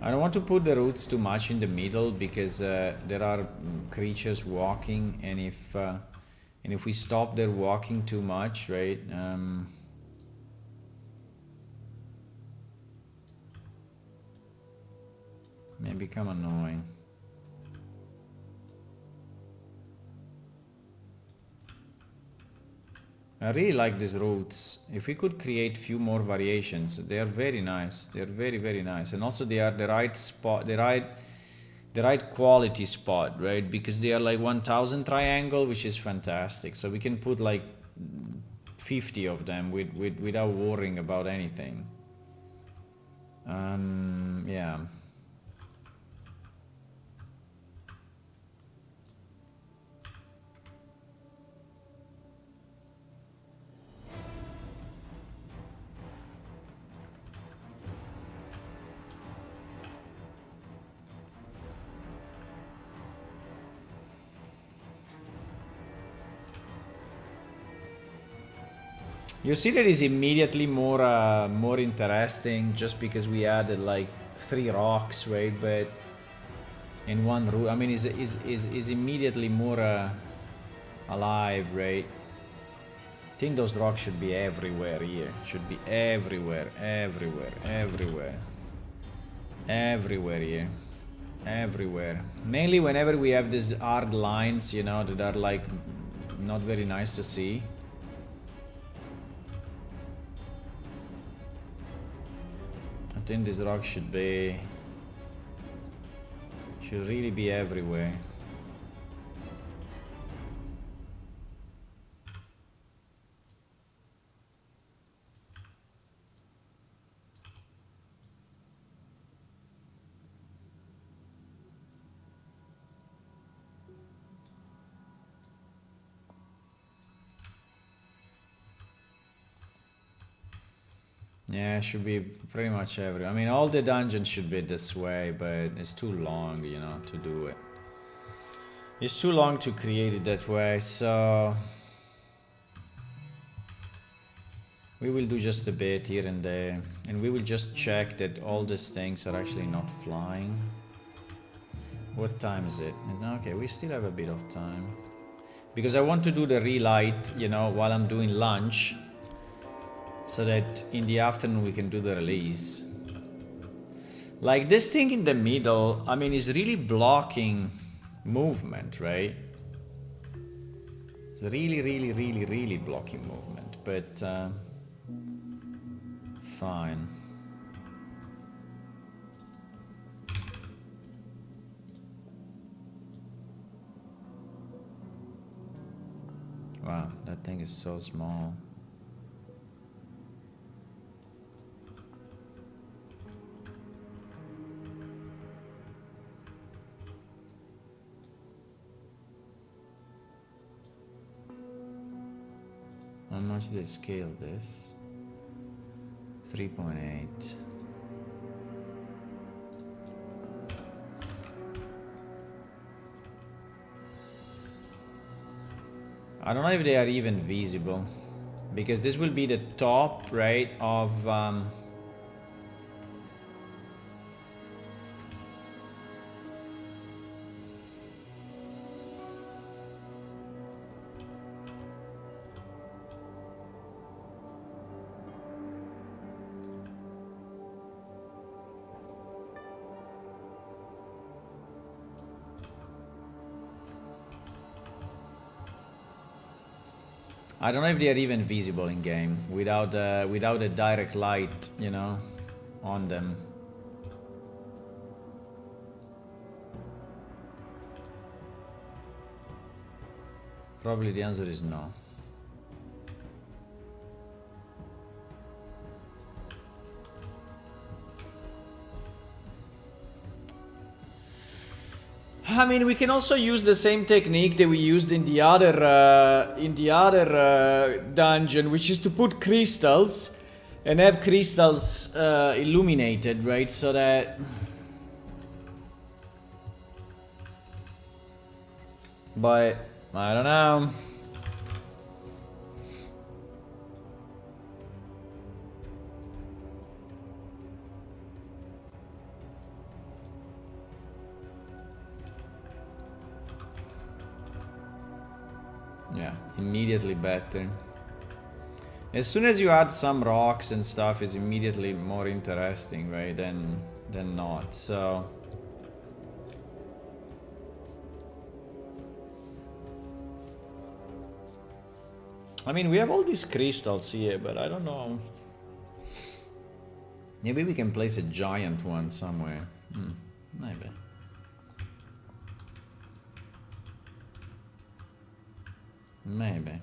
I don't want to put the roots too much in the middle because there are creatures walking, and if we stop their walking too much, right? May become annoying. I really like these roots. If we could create few more variations, they are very nice. They are very, very nice. And also they are the right spot, the right quality spot, right? Because they are like 1000 triangle, which is fantastic. So we can put like 50 of them without worrying about anything. Yeah. You see that is immediately more interesting just because we added like 3 rocks, right? But in one room, I mean, is immediately more alive, right? I think those rocks should be everywhere here. Should be everywhere, everywhere, everywhere, everywhere here, everywhere. Mainly whenever we have these hard lines, you know, that are like not very nice to see. I think this rock should be Should really be everywhere. Yeah, it should be pretty much every. I mean, all the dungeons should be this way, but it's too long, you know, to do it. It's too long to create it that way, so we will do just a bit here and there, and we will just check that all these things are actually not flying. What time is it? Okay, we still have a bit of time. Because I want to do the relight, you know, while I'm doing lunch, so that in the afternoon we can do the release. Like this thing in the middle, I mean, is really blocking movement, right? It's really blocking movement, but fine. Wow, that thing is so small. How much did they scale this? 3.8. I don't know if they are even visible, because this will be the top, right, of I don't know if they are even visible in game without a direct light, you know, on them. Probably the answer is no. I mean, we can also use the same technique that we used in the other dungeon, which is to put crystals and have crystals illuminated, right? So that. But I don't know. Yeah, immediately better. As soon as you add some rocks and stuff, it's immediately more interesting, right? Than not. So. I mean, we have all these crystals here, but I don't know. Maybe we can place a giant one somewhere. Maybe. Maybe.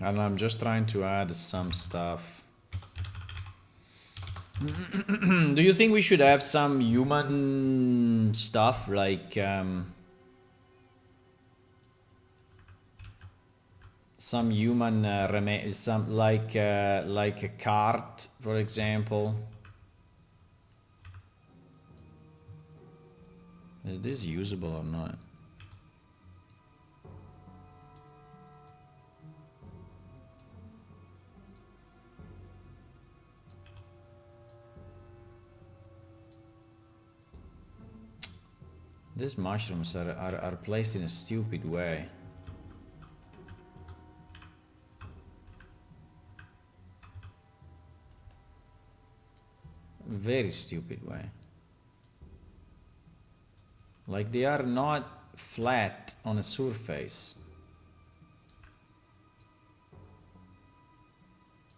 And I'm just trying to add some stuff. Do you think we should have some human stuff like some human some like a cart, for example? Is this usable or not? These mushrooms are placed in a stupid way. Very stupid way. Like they are not flat on a surface.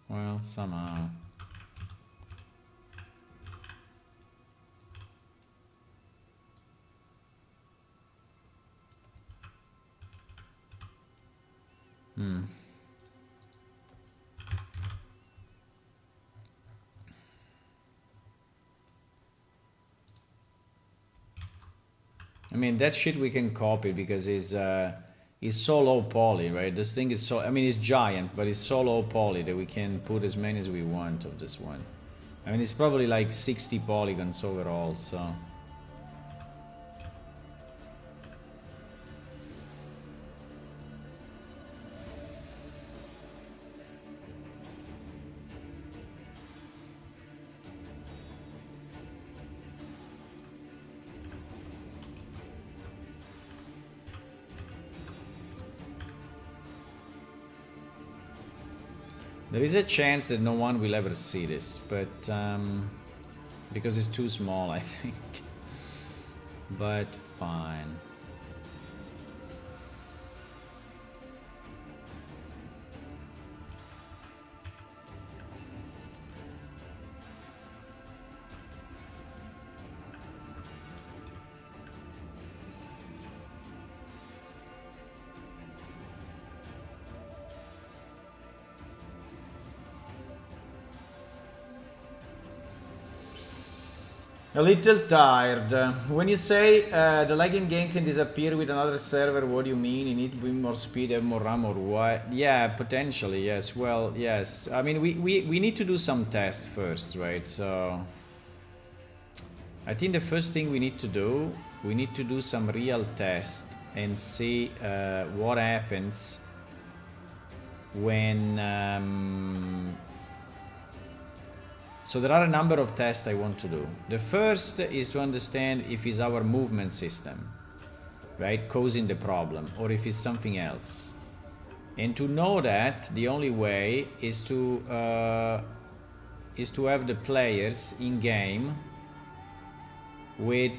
Well, somehow. I mean, that shit we can copy because it's so low poly, right? This thing is so, I mean, it's giant, but it's so low poly that we can put as many as we want of this one. I mean, it's probably like 60 polygons overall, so. There is a chance that no one will ever see this, but because it's too small, I think. But fine. A little tired. When you say the lagging game can disappear with another server, what do you mean? You need to bring more speed, have more RAM, or what? Yeah, potentially, yes. Well, yes. I mean, we need to do some tests first, right? So I think the first thing we need to do some real test and see what happens when so there are a number of tests I want to do. The first is to understand if it's our movement system, right, causing the problem, or if it's something else. And to know that, the only way is to have the players in game with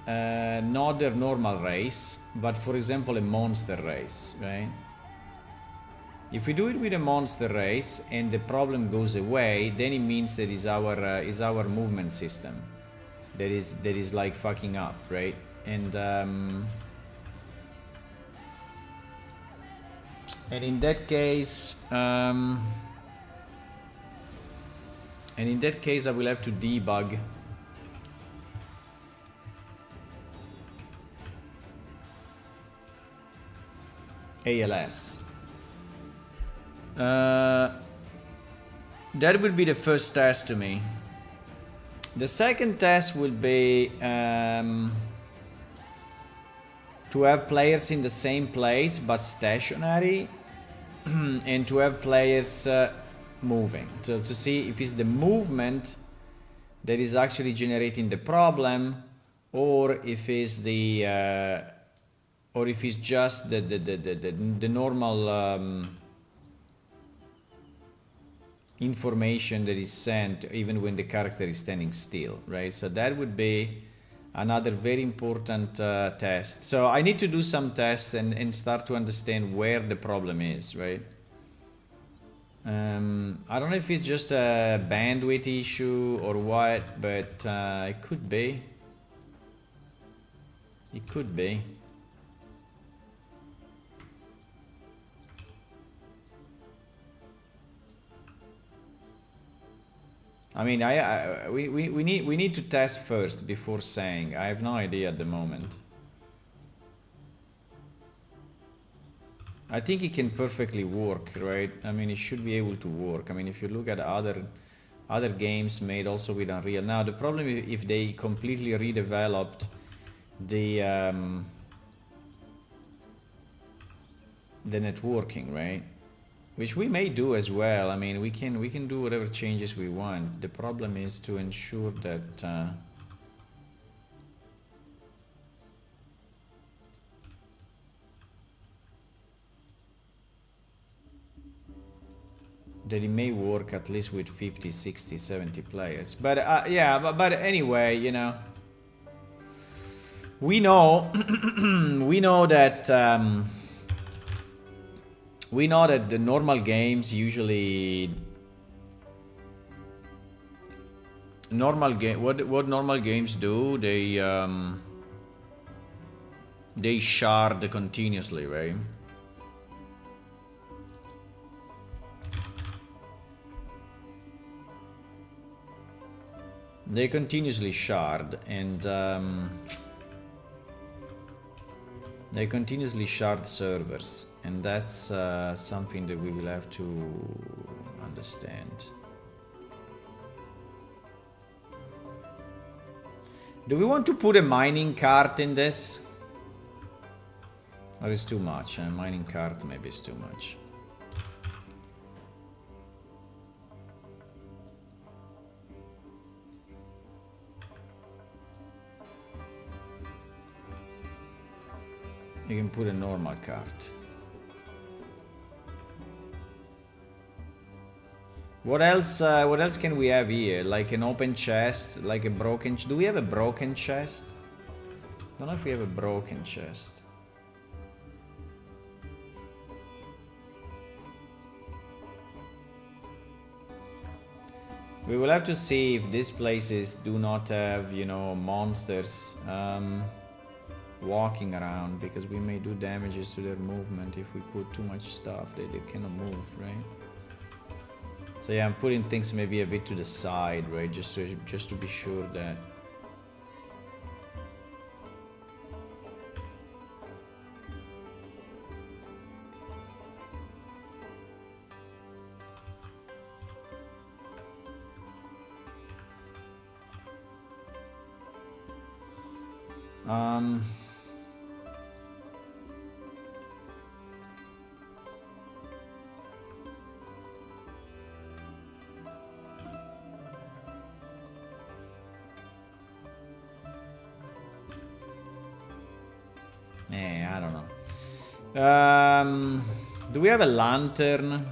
not their normal race, but for example a monster race, right? If we do it with a monster race and the problem goes away, then it means that is our movement system that is like fucking up, right? And in that case, I will have to debug ALS. That will be the first test to me. The second test will be to have players in the same place but stationary and to have players moving. So to see if it's the movement that is actually generating the problem, or if it's or if it's just the normal information that is sent even when the character is standing still, right? So that would be another very important test. So I need to do some tests and start to understand where the problem is, right? I don't know if it's just a bandwidth issue or what, but it could be. It could be. I mean, we need to test first before saying. I have no idea at the moment. I think it can perfectly work, right? I mean, it should be able to work. I mean, if you look at other games made also with Unreal. Now, the problem is if they completely redeveloped the networking, right? Which we may do as well. I mean, we can do whatever changes we want. The problem is to ensure that that it may work at least with 50, 60, 70 players. But yeah, but anyway, you know, we know we know that the normal games usually what normal games do, they shard continuously, right? They continuously shard, and they continuously shard servers, and that's something that we will have to understand. Do we want to put a mining cart in this? Or is too much? A mining cart maybe is too much. You can put a normal cart. What else can we have here? Like an open chest, like a broken... Do we have a broken chest? I don't know if we have a broken chest. We will have to see if these places do not have, you know, monsters walking around, because we may do damages to their movement if we put too much stuff. They cannot move, right? So yeah, I'm putting things maybe a bit to the side, right? Just to be sure that... I don't know. Do we have a lantern?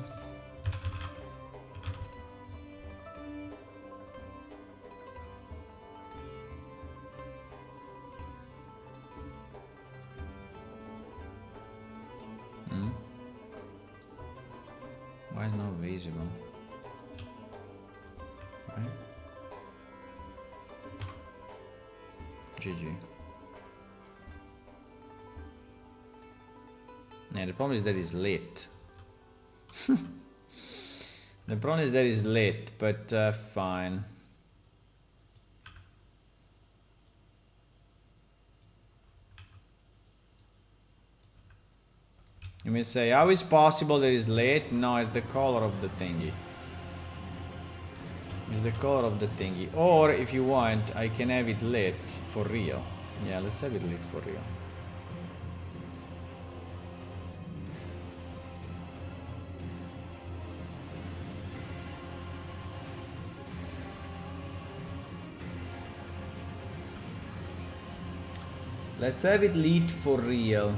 Why is it not visible? Right? GG. Yeah, the problem is that it's lit. The problem is that it's lit, but fine. You may say, how is possible that it's lit? No, it's the color of the thingy. It's the color of the thingy. Or, if you want, I can have it lit for real. Yeah, let's have it lit for real. Let's have it lit for real.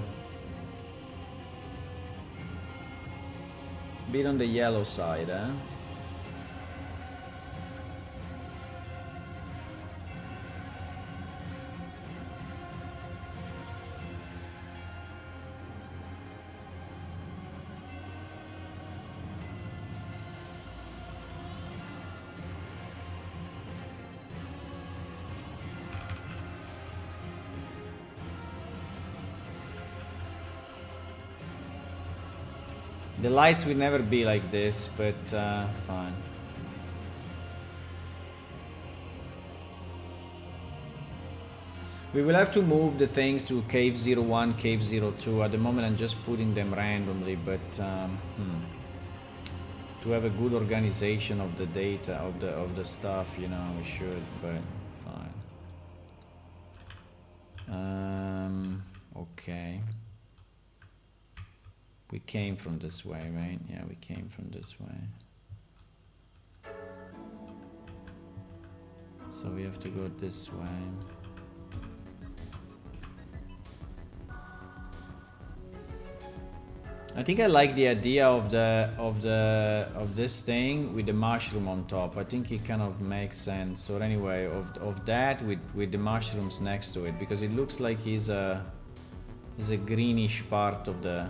Bit on the yellow side, eh? The lights will never be like this, but fine. We will have to move the things to cave 01, cave 02. At the moment I'm just putting them randomly, but to have a good organization of the data, of the stuff, you know, we should, but fine. Okay. We came from this way, right? Yeah, we came from this way. So we have to go this way. I think I like the idea of this thing with the mushroom on top. I think it kind of makes sense. Or anyway, of that with the mushrooms next to it, because it looks like he's a greenish part of the.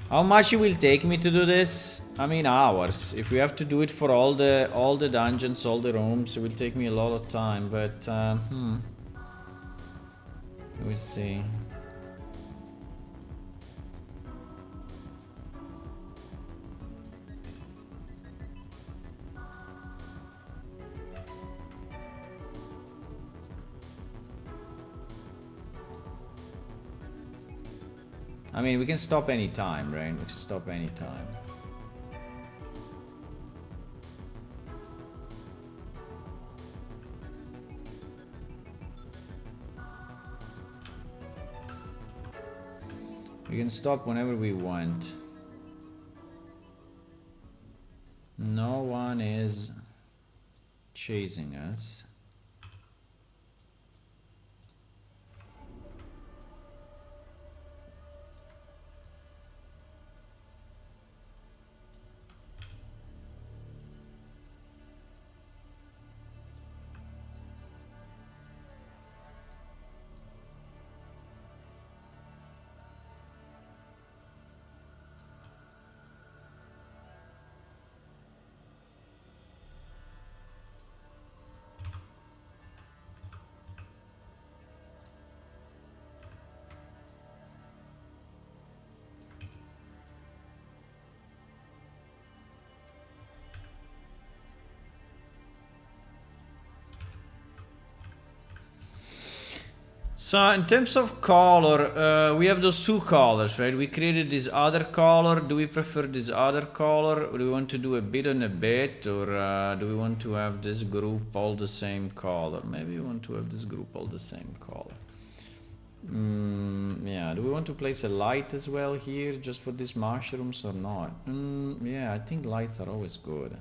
How much it will take me to do this? I mean, hours. If we have to do it for all the dungeons, all the rooms, it will take me a lot of time. But we'll see. I mean, we can stop any time, right? We can stop any time. We can stop whenever we want. No one is chasing us. So in terms of color, we have those two colors, right? We created this other color. Do we prefer this other color? Or do we want to do a bit and a bit? Or do we want to have this group all the same color? Maybe we want to have this group all the same color. Yeah, do we want to place a light as well here just for these mushrooms or not? Yeah, I think lights are always good.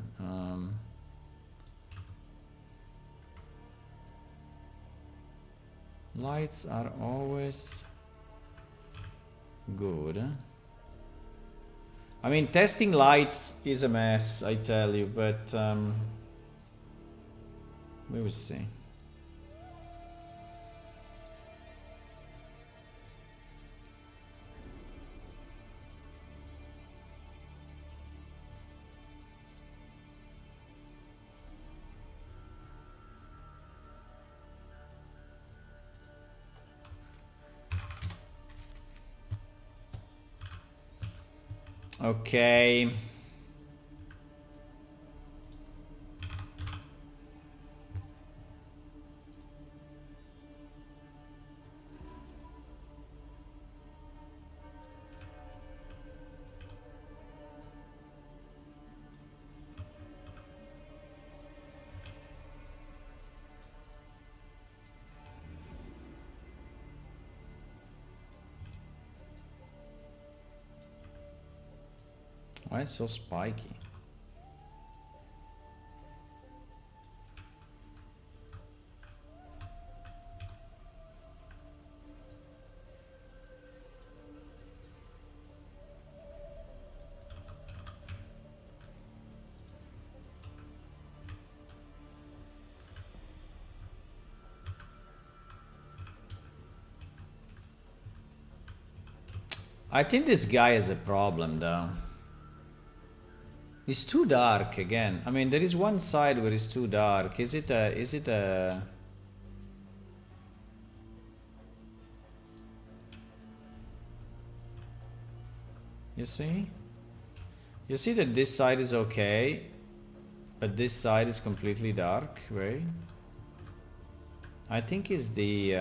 Lights are always good. I mean, testing lights is a mess, I tell you, but we will see. Okay. Why is it so spiky? I think this guy has a problem though. It's too dark again. I mean, there is one side where it's too dark. Is it a... You see? You see that this side is okay, but this side is completely dark, right? I think it's the...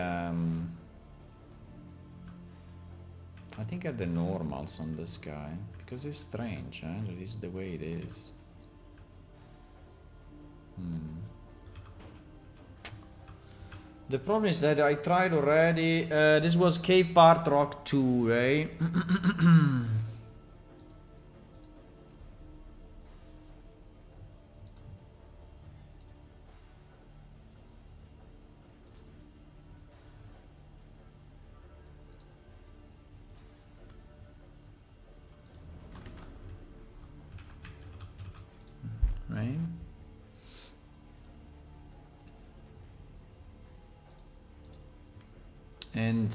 I think at the normals on this guy. Because it's strange, eh? That is the way it is. The problem is that I tried already. This was Cave Part Rock 2, right? And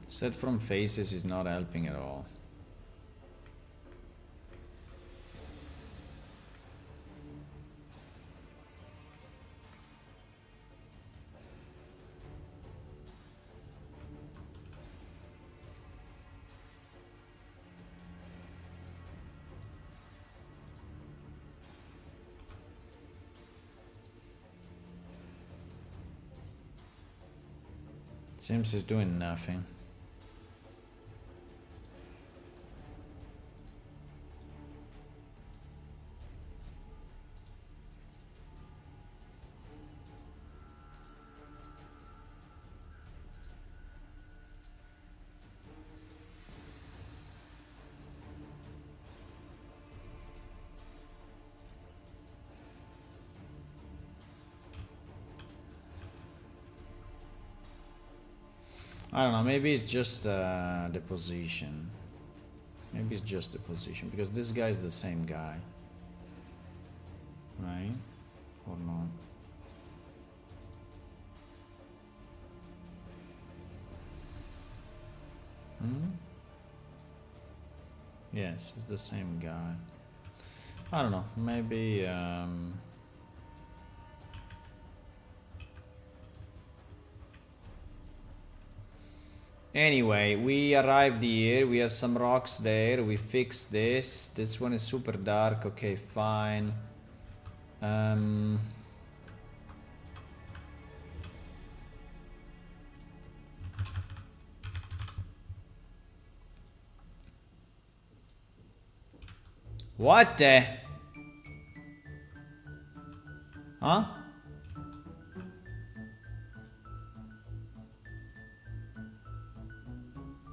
set from faces is not helping at all. Seems he's doing nothing. I don't know, maybe it's just the position. Maybe it's just the position, because this guy is the same guy. Right? Or not? Hmm? Yes, it's the same guy. I don't know, maybe... Anyway, we arrived here, we have some rocks there, we fixed this. This one is super dark, okay, fine. What the? Huh?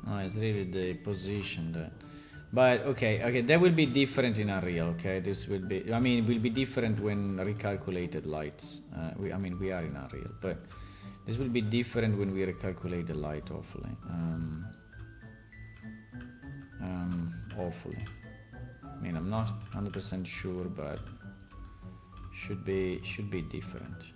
No, it's really the position that... But okay, that will be different in Unreal, okay? This will be, I mean, it will be different when recalculated lights. We are in Unreal, but this will be different when we recalculate the light, hopefully. Hopefully. I mean, I'm not 100% sure, but should be different.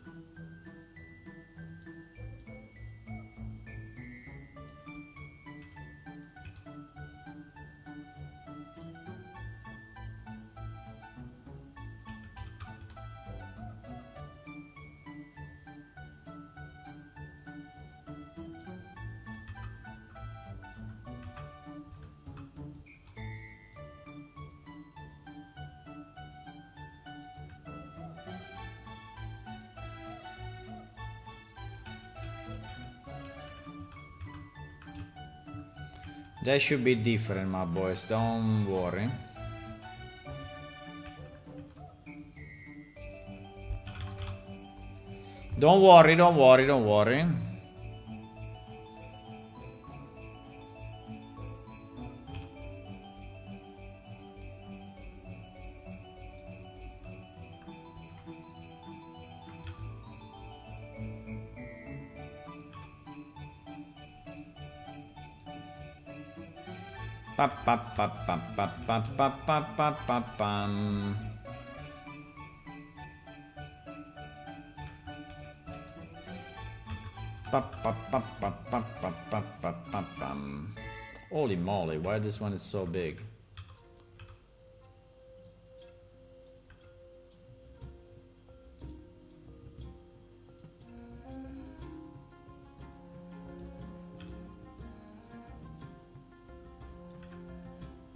That should be different, my boys, don't worry. Don't worry, don't worry, don't worry. Pa pa pa pa pa pa pa pa pa pa pam. Pa pa pa pa pa pa pa pa pa pam. Holy moly, why this one is so big?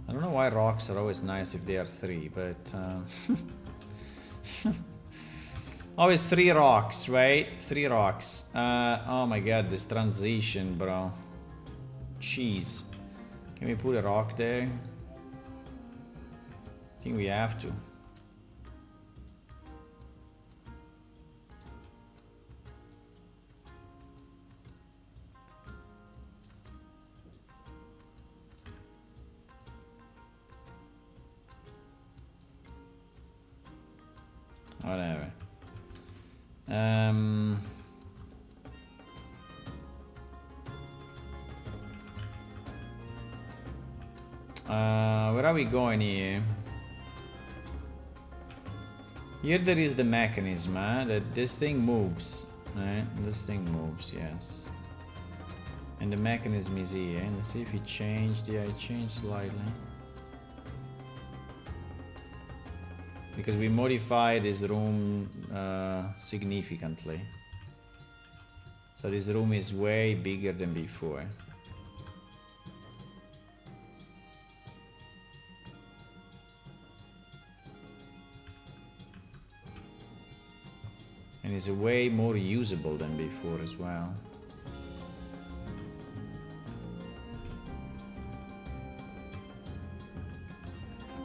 I don't know why rocks are always nice if they are 3, but always 3 rocks, right? 3 rocks. Oh my god, this transition, bro. Jeez. Can we put a rock there? I think we have to. Whatever. Where are we going here? Here there is the mechanism, that this thing moves. Right? This thing moves, yes. And the mechanism is here. Let's see if it changed. Yeah, it changed slightly. Because we modified this room significantly. So this room is way bigger than before. And it's way more usable than before as well.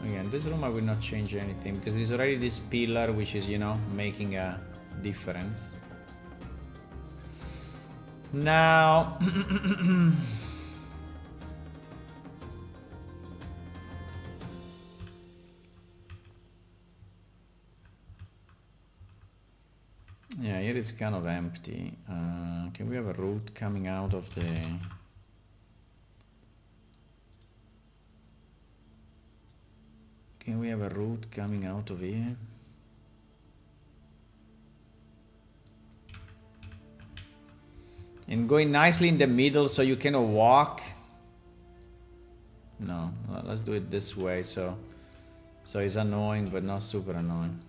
Again, this room I will not change anything because there's already this pillar which is, you know, making a difference. Now... yeah, here it's kind of empty. Can we have a route coming out of the... Can we have a route coming out of here? And going nicely in the middle so you cannot walk? No, let's do it this way so it's annoying but not super annoying.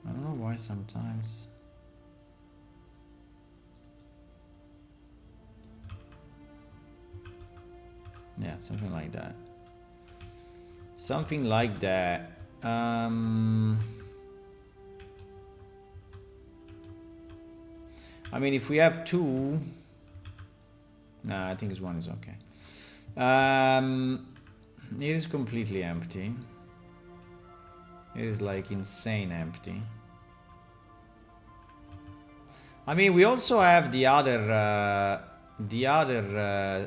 I don't know why sometimes. Yeah, something like that. Something like that. I mean, if we have two... Nah, I think this one is okay. It is completely empty. It is like insane empty. I mean, we also have the other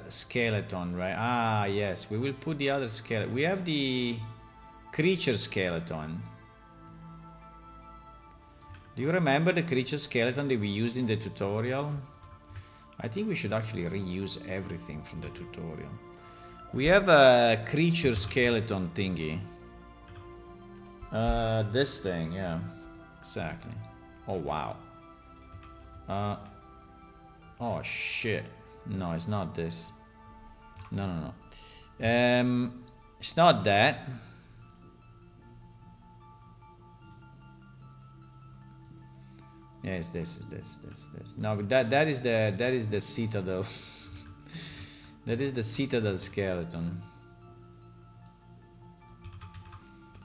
skeleton, right? Ah, yes, we will put the other skeleton. We have the creature skeleton. Do you remember the creature skeleton that we used in the tutorial? I think we should actually reuse everything from the tutorial. We have a creature skeleton thingy. This thing, yeah, exactly. Oh, wow. Oh, shit. No, it's not this. No. It's not that. Yeah, it's this. No, but that is the citadel. That is the citadel skeleton.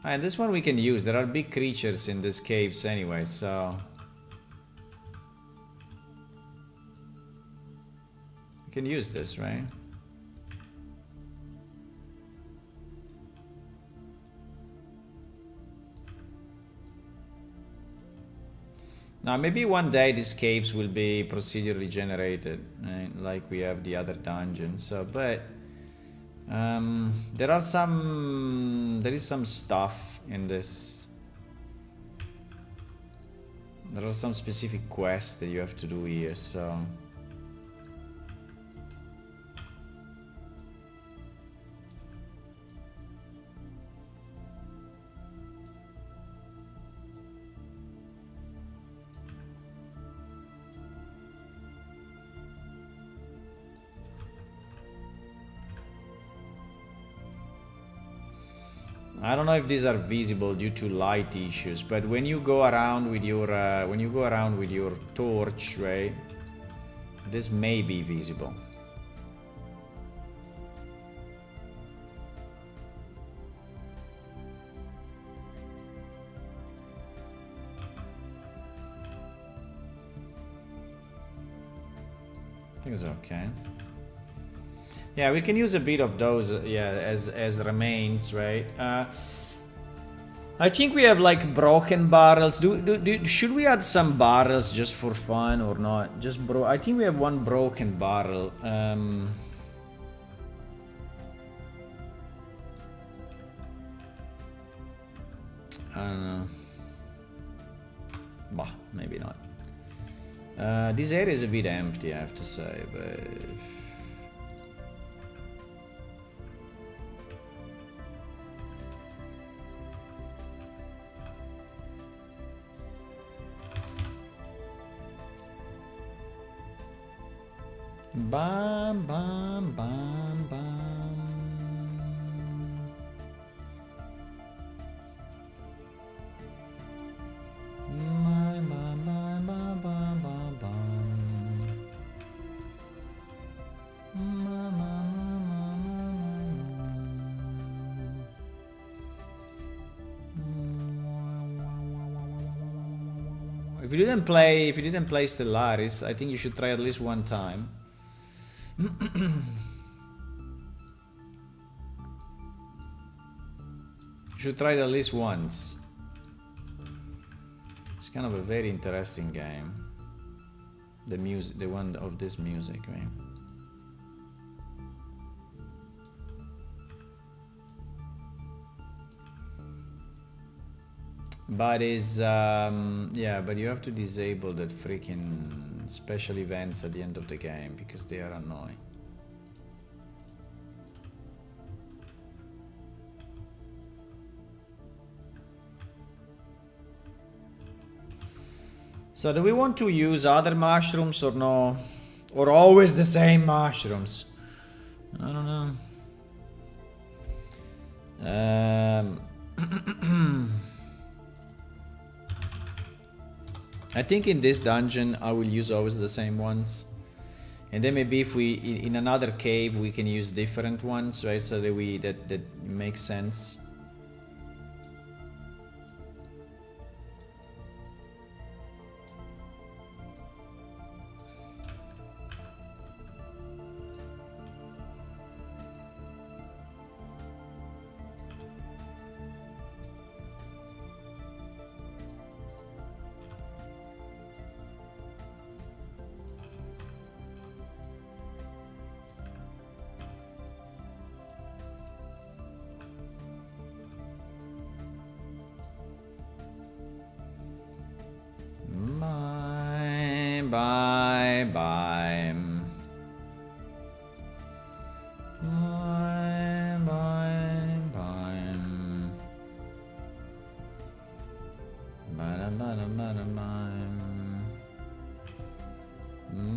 And this one we can use. There are big creatures in these caves anyway, so we can use this, right? Now, maybe one day these caves will be procedurally generated, right? Like we have the other dungeons. So, but there is some stuff in this. There are some specific quests that you have to do here, so. I don't know if these are visible due to light issues, but when you go around with your torch, right? This may be visible. I think it's okay. Yeah, we can use a bit of those, yeah, as remains, right? I think we have like broken barrels. Should we add some barrels just for fun or not? I think we have one broken barrel. I don't know. Bah, maybe not. This area is a bit empty, I have to say, but... Bam, bam, bam, bam. Bam, bam, bam, bam, bam, bam, bam. If you didn't play Stellaris, I think you should try at least one time. You should try it at least once. It's kind of a very interesting game. The music, the one of this music, right? But is yeah, but you have to disable that freaking special events at the end of the game because they are annoying. So do we want to use other mushrooms or no? Or always the same mushrooms? I don't know. I think in this dungeon I will use always the same ones. And then maybe if we in another cave we can use different ones, right? So that that makes sense. Bye bye. Bye bye bye. Bada bada bada bye.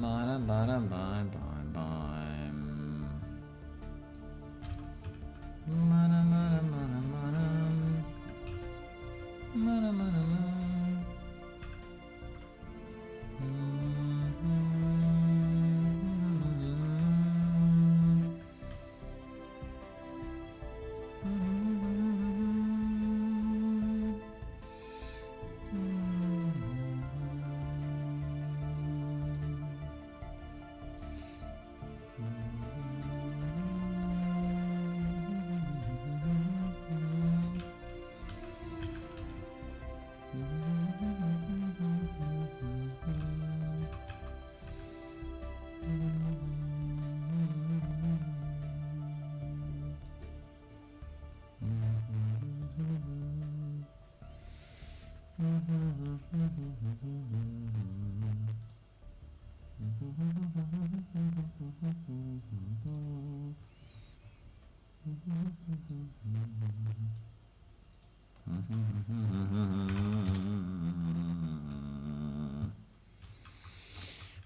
Bada bada bye bye bye. Bada bada bada bada. Bada bada bada.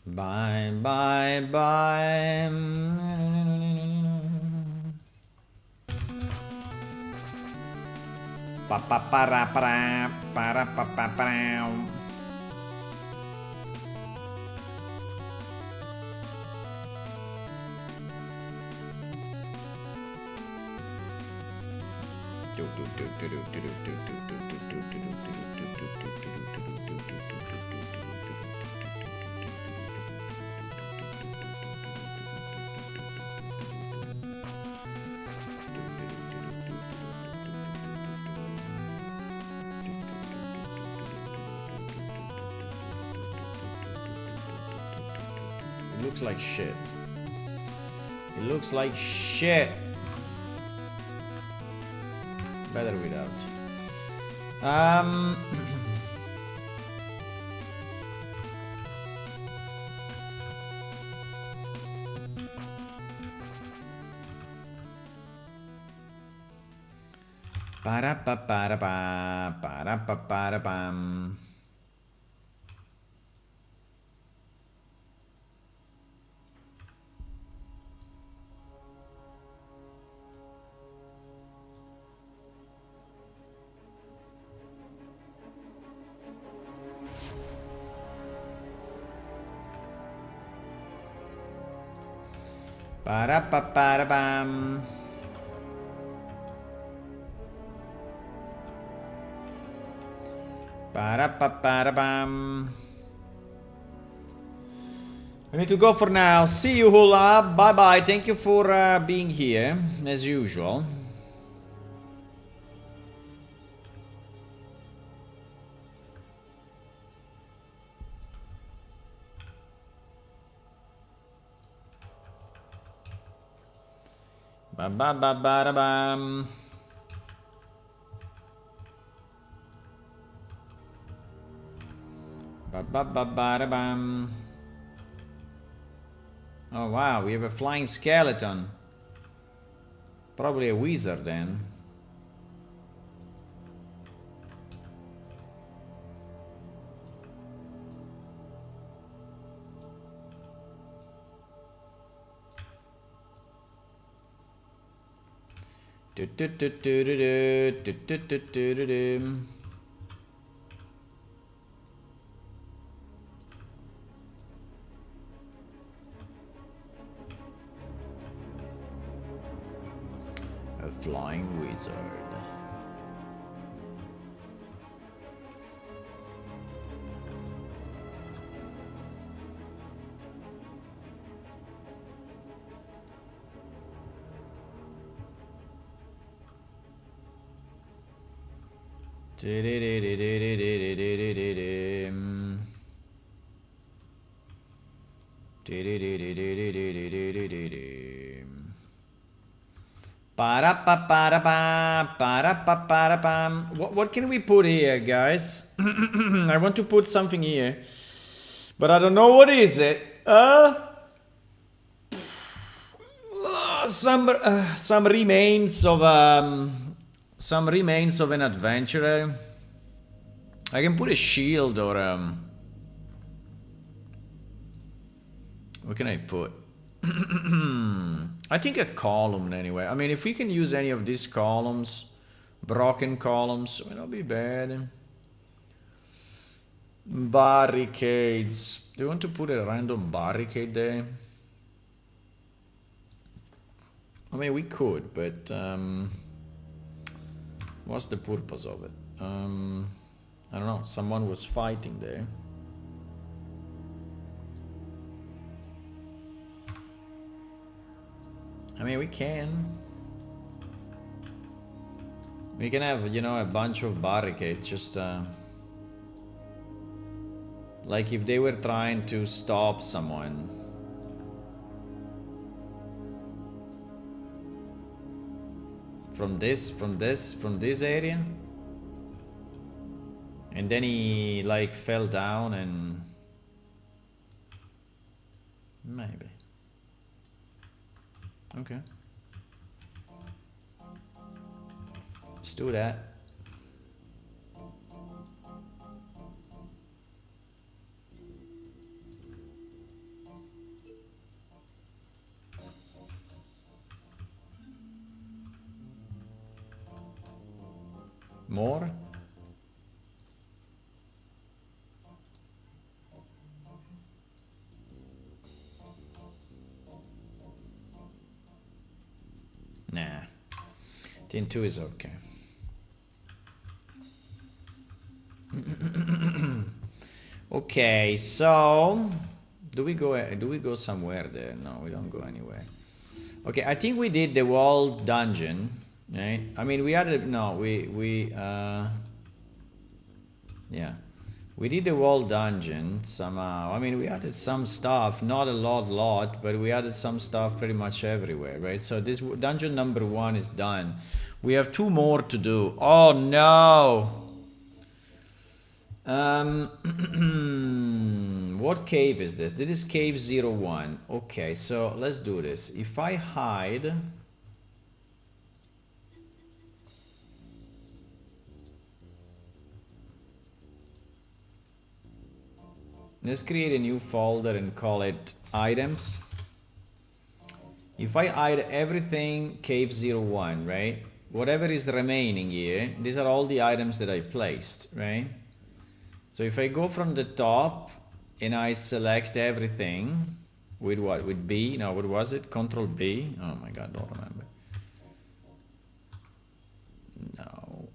Bye bye bye. Pa pa para para pa pa para. It looks like shit. It looks like shit. Better without. Ba-da-ba-ba-da-ba, ba-da-ba-ba-da-bam. Ba-da-ba-ba-da-bam. Ba-da-ba-ba-da-bam. I need to go for now. See you, Hula. Bye-bye. Thank you for being here, as usual. Ba-ba-ba-ba-da-bam. Ba-ba-ba-ba-da-bam. Oh wow, we have a flying skeleton. Probably a wizard then. A flying wizard. What can we put here, guys? I want to put something here, but I don't know what is it. Some remains of an adventurer. I can put a shield or what can I put? I think a column anyway. I mean, if we can use any of these columns, broken columns, it will not be bad. Barricades. Do you want to put a random barricade there? I mean, we could, but what's the purpose of it? I don't know. Someone was fighting there. I mean, we can have, you know, a bunch of barricades, just like if they were trying to stop someone. From this area. And then he like fell down and maybe. Okay. Let's do that. More? Nah. Tin 2 is okay. Okay, so do we go somewhere there? No, we don't go anywhere. Okay, I think we did the wall dungeon, right? I mean, we added yeah. We did the wall dungeon somehow. I mean, we added some stuff, not a lot, but we added some stuff pretty much everywhere, right? So this dungeon number 1 is done. We have 2 more to do. Oh no! What cave is this? This is cave 01. Okay, so let's do this. If I hide... Let's create a new folder and call it items. If I hide everything cave 01, right? Whatever is remaining here, these are all the items that I placed, right? So if I go from the top and I select everything with what? With B? No, what was it? Control B? Oh my god, don't remember. No.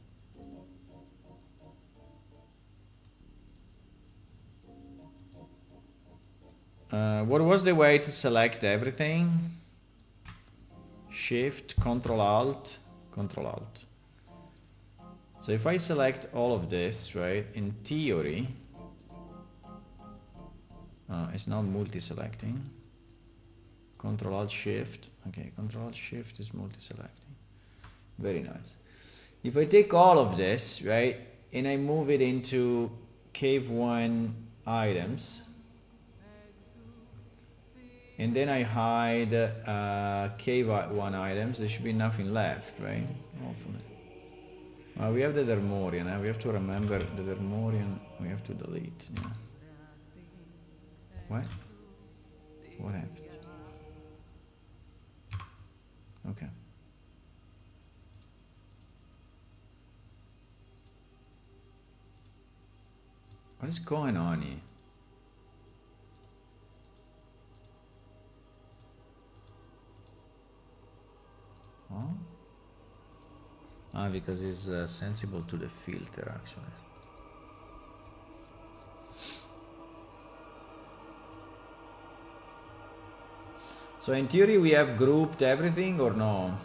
What was the way to select everything? Shift, Control Alt, Control Alt. So if I select all of this, right, in theory, it's not multi-selecting. Control Alt Shift, okay, Control Alt Shift is multi-selecting. Very nice. If I take all of this, right, and I move it into Cave 1 items, and then I hide Cave 1 items, there should be nothing left, right? Hopefully. We have the Dermorian, we have to remember the Dermorian, we have to delete, yeah. What? What happened? Okay. What is going on here? Huh? Because it's sensible to the filter, actually. So in theory we have grouped everything or no?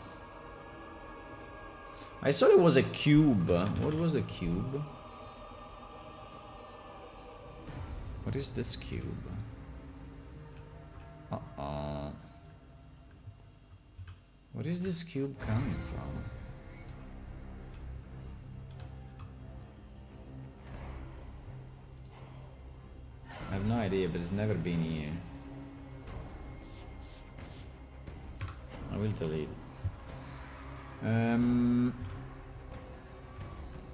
I saw it was a cube. What was a cube? What is this cube? Where is this cube coming from? I have no idea, but it's never been here. I will delete it.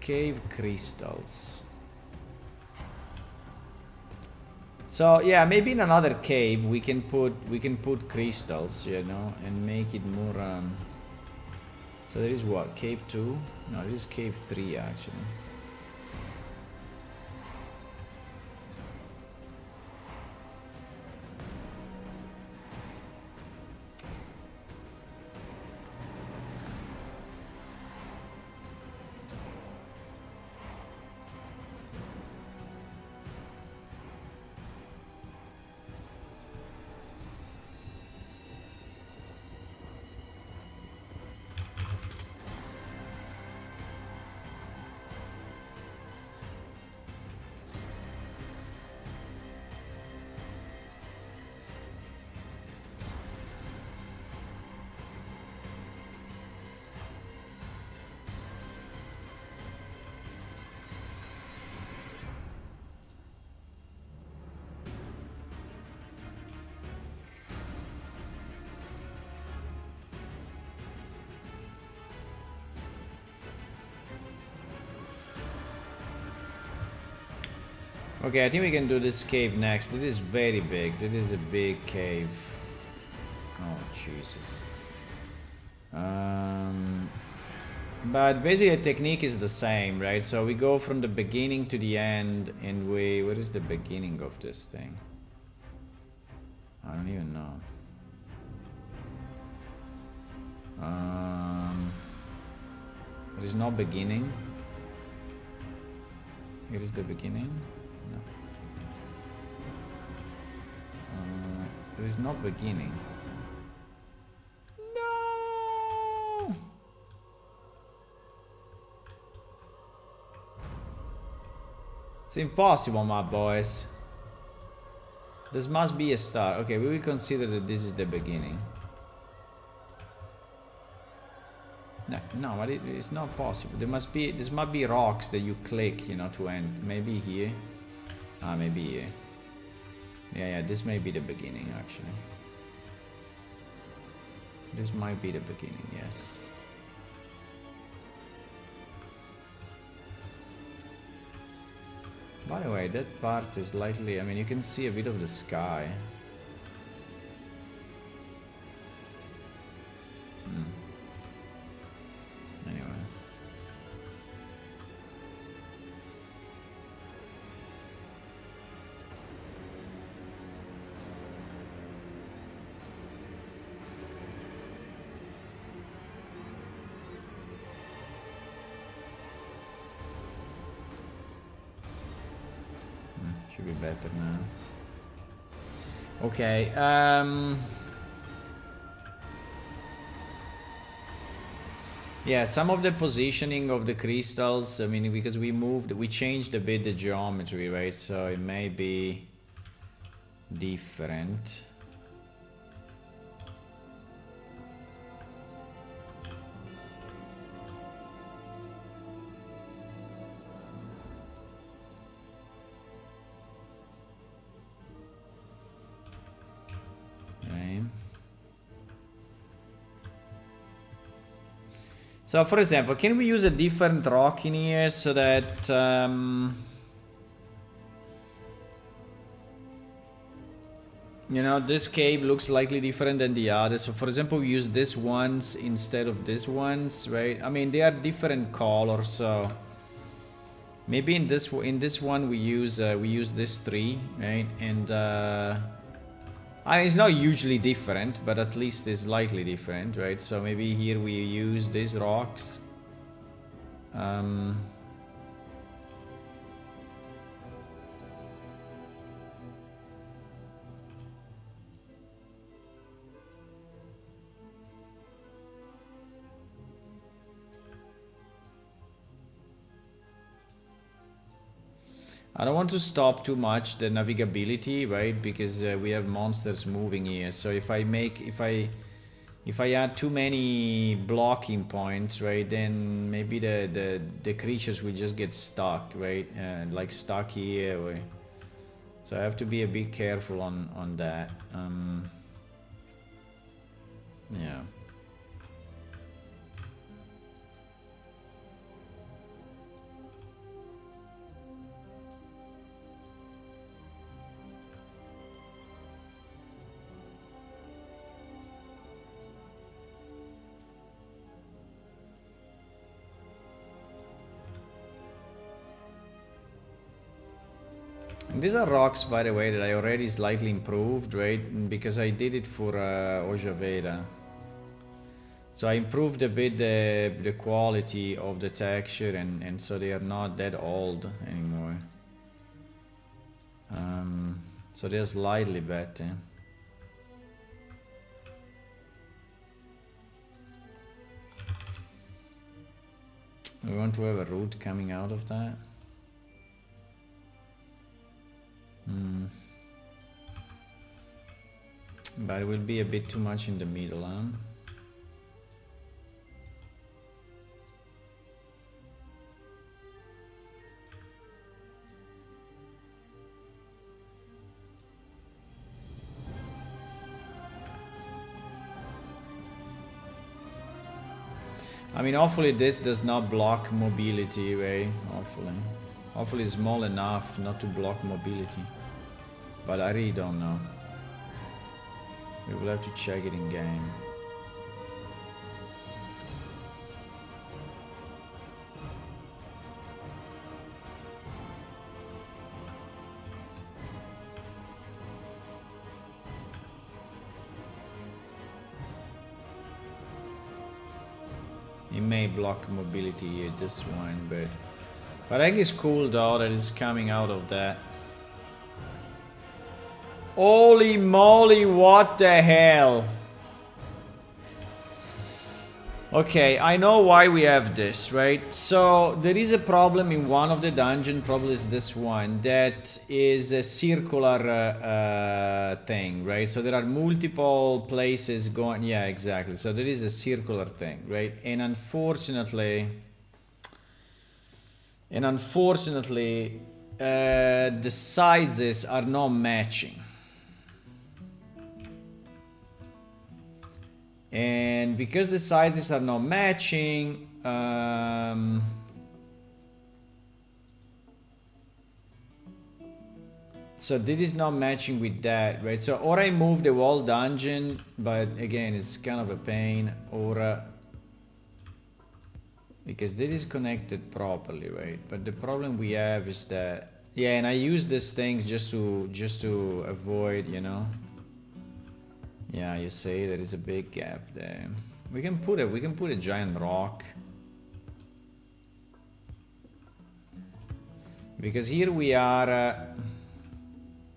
Cave crystals. So yeah, maybe in another cave we can put crystals, you know, and make it more. So there is what, cave 2? No, it is cave 3 actually. Okay, I think we can do this cave next. It is very big. It is a big cave. Oh, Jesus. But basically the technique is the same, right? So we go from the beginning to the end and we... What is the beginning of this thing? I don't even know. There is no beginning. Here is the beginning. No. There is no beginning. No! It's impossible, my boys. This must be a start. Okay, we will consider that this is the beginning. No, but it's not possible. This must be rocks that you click, you know, to end. Maybe here. Maybe here. Yeah, this may be the beginning, actually. This might be the beginning, yes. By the way, that part is slightly, I mean, you can see a bit of the sky. Anyway. Should be better now. Okay, yeah, some of the positioning of the crystals, I mean, because we changed a bit the geometry, right? So it may be different. Right. So, for example, can we use a different rock in here so that you know, this cave looks slightly different than the others. So, for example, we use this ones instead of these ones, right? I mean, they are different colors, so maybe in this one we use this 3, right? And I mean, it's not hugely different, but at least it's slightly different, right? So maybe here we use these rocks. I don't want to stop too much the navigability, right? Because we have monsters moving here. So if I add too many blocking points, right, then maybe the creatures will just get stuck, right? Like stuck here. Or, so I have to be a bit careful on that. Yeah. And these are rocks, by the way, that I already slightly improved, right? Because I did it for Ojaveda. So I improved a bit the quality of the texture, and so they are not that old anymore. So they're slightly better. We want to have a root coming out of that. But it will be a bit too much in the middle, huh? I mean, hopefully this does not block mobility, right? Hopefully it's small enough not to block mobility. But I really don't know. We will have to check it in game. It may block mobility here, this one, but I think it's cool though that it's coming out of that. Holy moly, what the hell? Okay, I know why we have this, right? So there is a problem in one of the dungeons, probably is this one, that is a circular thing, right? So there are multiple places going, yeah, exactly. So there is a circular thing, right? And unfortunately, the sizes are not matching. And because the sizes are not matching, So this is not matching with that, right? So or I move the wall dungeon, but again, it's kind of a pain, or because this is connected properly, right? But the problem we have is that, yeah, and I use these things just to avoid, you know. Yeah, you see there is a big gap there. We can put a giant rock. Because here we are,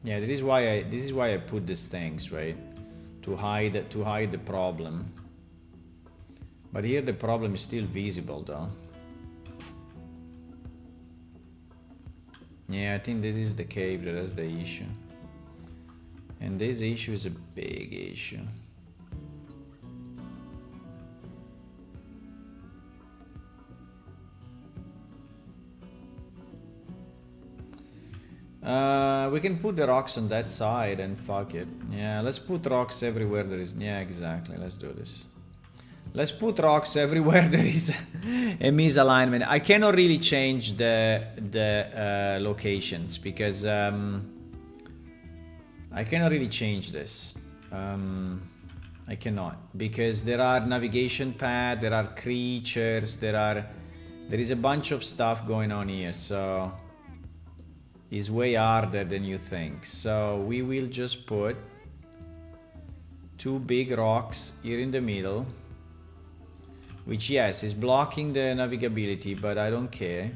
yeah, this is why I put these things, right? To hide the problem. But here the problem is still visible though. Yeah, I think this is the cave that's the issue. And this issue is a big issue. We can put the rocks on that side and fuck it. Yeah, let's put rocks everywhere there is. Yeah, exactly. Let's do this. Let's put rocks everywhere there is a misalignment. I cannot really change the locations because I cannot really change this. I cannot because there are navigation paths, there are creatures, there is a bunch of stuff going on here. So is way harder than you think. So we will just put two big rocks here in the middle, which yes is blocking the navigability, but I don't care.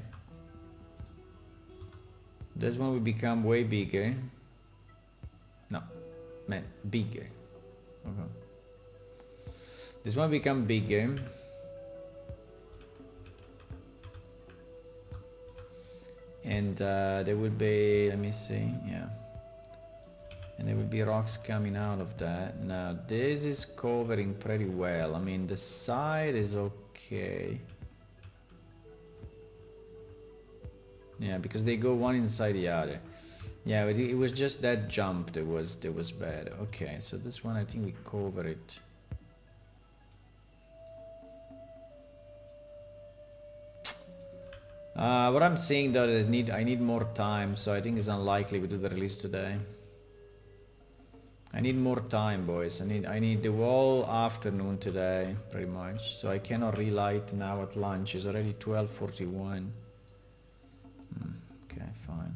This one will become way bigger. No, man, bigger. Okay. This one will become bigger. And there will be, let me see, yeah. And there will be rocks coming out of that. Now this is covering pretty well. I mean, the side is okay. Yeah, because they go one inside the other. Yeah, but it was just that jump that was bad. Okay, so this one I think we cover it. What I'm saying though is I need more time, so I think it's unlikely we do the release today. I need more time, boys. I need the whole afternoon today, pretty much. So I cannot relight now at lunch. It's already 12:41. Okay, fine.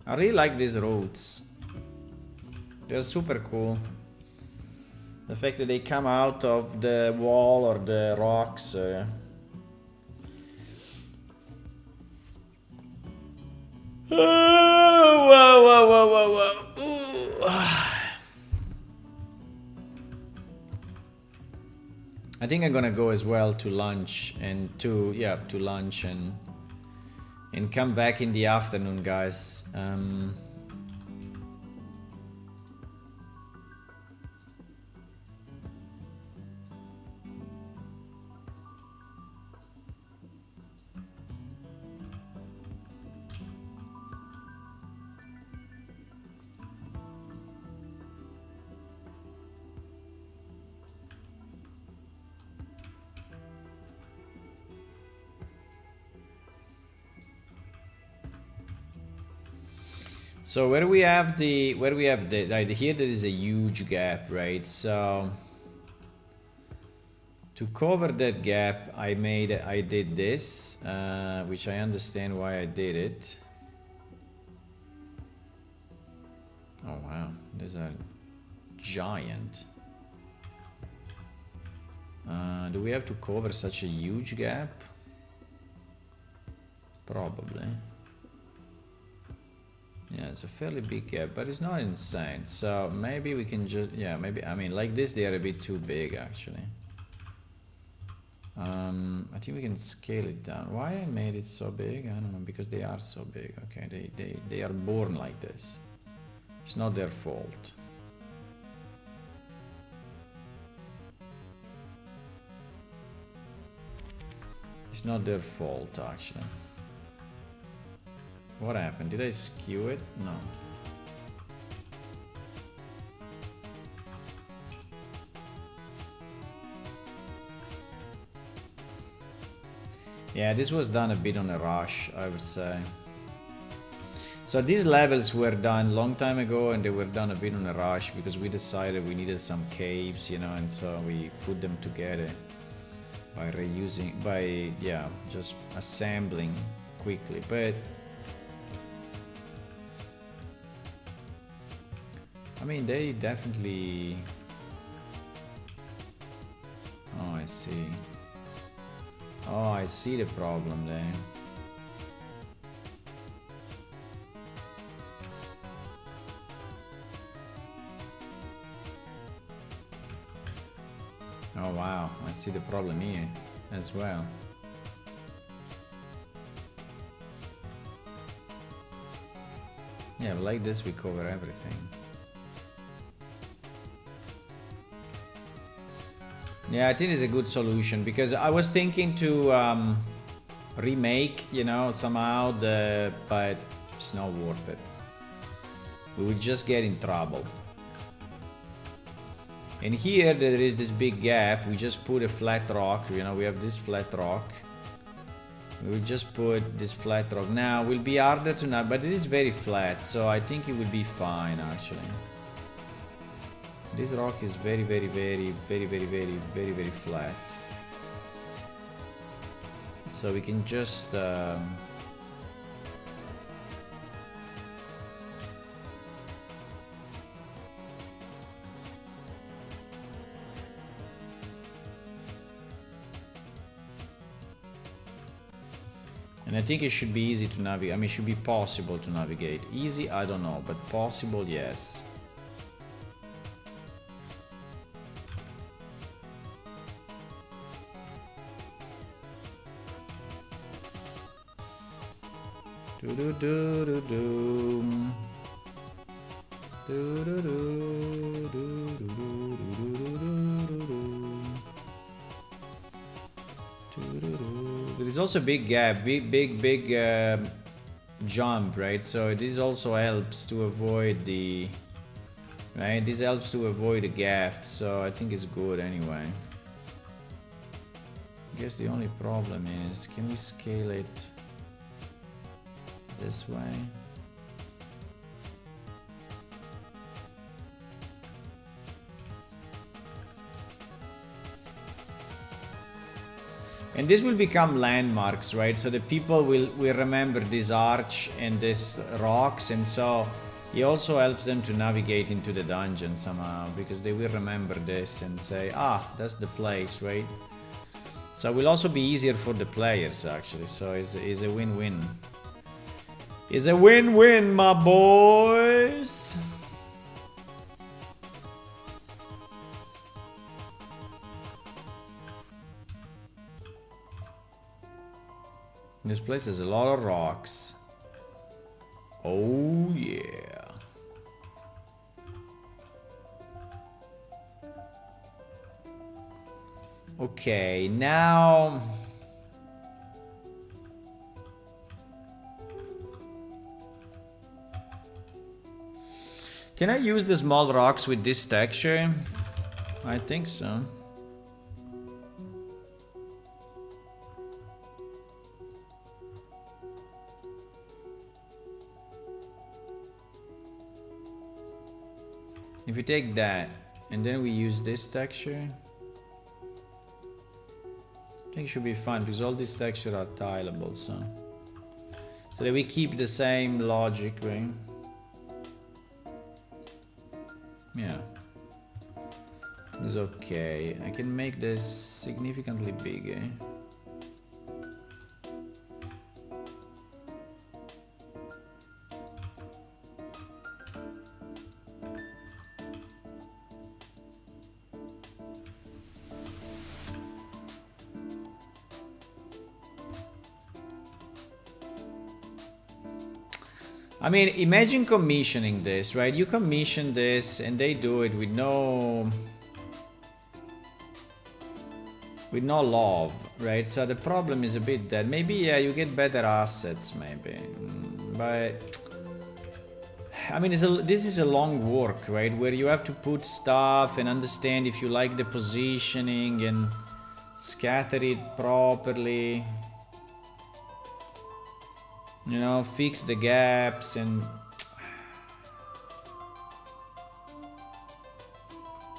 I really like these roads. They're super cool. The fact that they come out of the wall or the rocks. I think I'm gonna go as well to lunch and to lunch and come back in the afternoon, guys. So where we have the like here there is a huge gap, right? So to cover that gap, I did this, which I understand why I did it. Oh wow, there's a giant. Do we have to cover such a huge gap? Probably. Yeah, it's a fairly big gap, but it's not insane. So maybe we can just, yeah, maybe, I mean, like this, they are a bit too big, actually. I think we can scale it down. Why I made it so big? I don't know, because they are so big. Okay, they are born like this. It's not their fault. It's It's not their fault, actually. What happened? Did I skew it? No. Yeah, this was done a bit on a rush, I would say. So these levels were done long time ago, and they were done a bit on a rush because we decided we needed some caves, you know, and so we put them together by reusing, yeah, just assembling quickly. But I mean, they definitely... Oh, I see. Oh, I see the problem there. Oh wow, I see the problem here as well. Yeah, like this we cover everything. Yeah, I think it's a good solution because I was thinking to remake, you know, somehow but it's not worth it. We would just get in trouble. And here there is this big gap. We just put a flat rock, you know, we have this flat rock. We will just put this flat rock. Now it will be harder to know, but it is very flat, so I think it will be fine actually. This rock is very flat. So we can just and I think it should be easy to navigate. I mean, it should be possible to navigate. Easy, I don't know, but possible, yes. There is also a big gap, big jump, right? So this also helps to avoid the, right? This helps to avoid the gap, so I think it's good anyway. I guess the only problem is, can we scale it this way? And this will become landmarks, right? So the people will remember this arch and this rocks, and so it also helps them to navigate into the dungeon somehow, because they will remember this and say, ah, that's the place, right? So it will also be easier for the players actually, so it's a win-win. It's a win-win, my boys! This place has a lot of rocks. Oh yeah. Okay, now can I use the small rocks with this texture? I think so. If we take that and then we use this texture, I think it should be fine because all these textures are tileable, so that we keep the same logic, right? Yeah, it's okay. I can make this significantly bigger. I mean, imagine commissioning this, right? You commission this and they do it with no... with no love, right? So the problem is a bit that maybe, yeah, you get better assets, maybe, but I mean, this is a long work, right? Where you have to put stuff and understand if you like the positioning and scatter it properly, you know, fix the gaps. And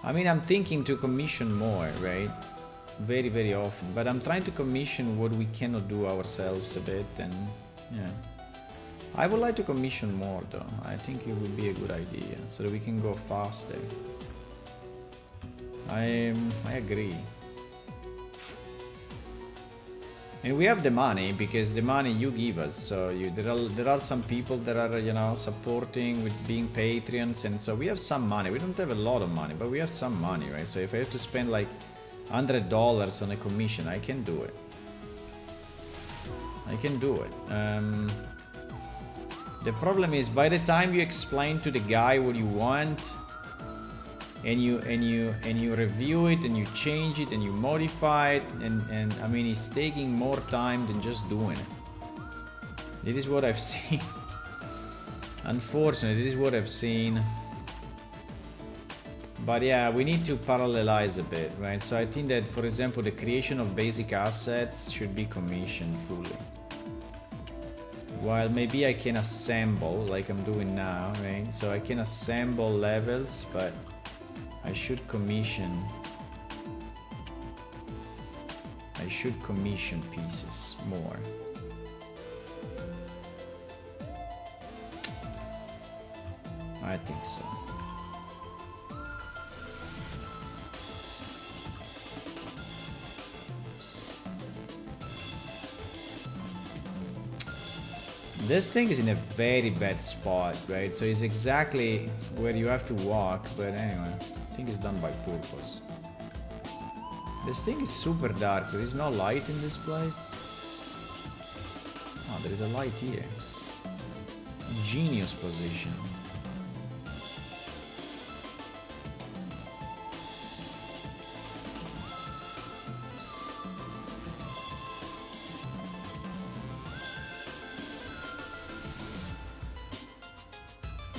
I mean, I'm thinking to commission more, right? Very, very often, but I'm trying to commission what we cannot do ourselves a bit. And yeah, I would like to commission more though. I think it would be a good idea so that we can go faster. I agree. And we have the money, because the money you give us. So there are some people that are, you know, supporting with being Patreons, and so we have some money. We don't have a lot of money, but we have some money, right? So if I have to spend like $100 on a commission, I can do it. I can do it. The problem is, by the time you explain to the guy what you want, and you review it and you change it and you modify it, and I mean, it's taking more time than just doing it. This is what I've seen. Unfortunately, this is what I've seen. But yeah, we need to parallelize a bit, right? So I think that, for example, the creation of basic assets should be commissioned fully. While maybe I can assemble, like I'm doing now, right? So I can assemble levels, but I should commission pieces more. I think so. This thing is in a very bad spot, right? So it's exactly where you have to walk, but anyway, I think it's done by purpose. This thing is super dark. There is no light in this place. Oh, there is a light here. Genius position.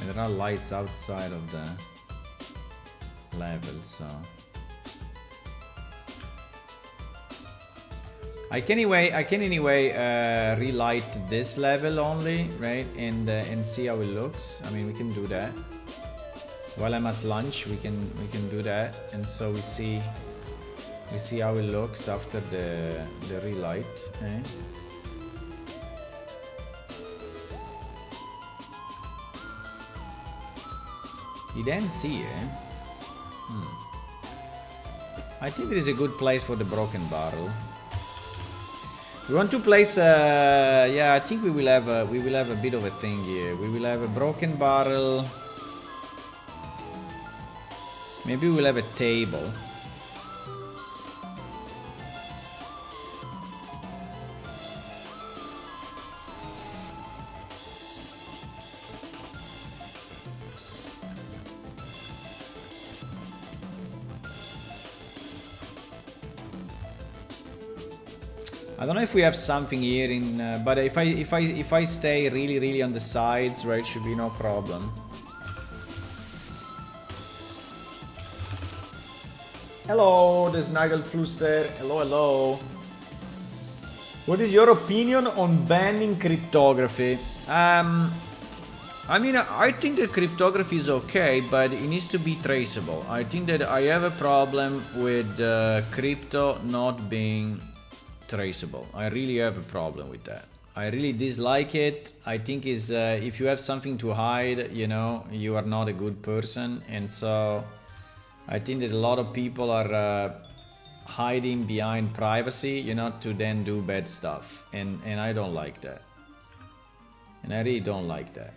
There are lights outside of the level, so I can anyway relight this level only, right? And see how it looks. I mean, we can do that while I'm at lunch. We can do that, and so we see how it looks after the relight. Eh? It ends here. I think there is a good place for the broken barrel. We want to place. Yeah, I think we will have a bit of a thing here. We will have a broken barrel. Maybe we'll have a table. I don't know if we have something here in, but if I stay really on the sides, right, should be no problem. Hello, there's Nagelfluster. Hello. What is your opinion on banning cryptography? I mean, I think that cryptography is okay, but it needs to be traceable. I think that I have a problem with crypto not being traceable. I really have a problem with that. I really dislike it. I think is if you have something to hide, you know, you are not a good person. And so I think that a lot of people are hiding behind privacy, you know, to then do bad stuff. And I don't like that. And I really don't like that.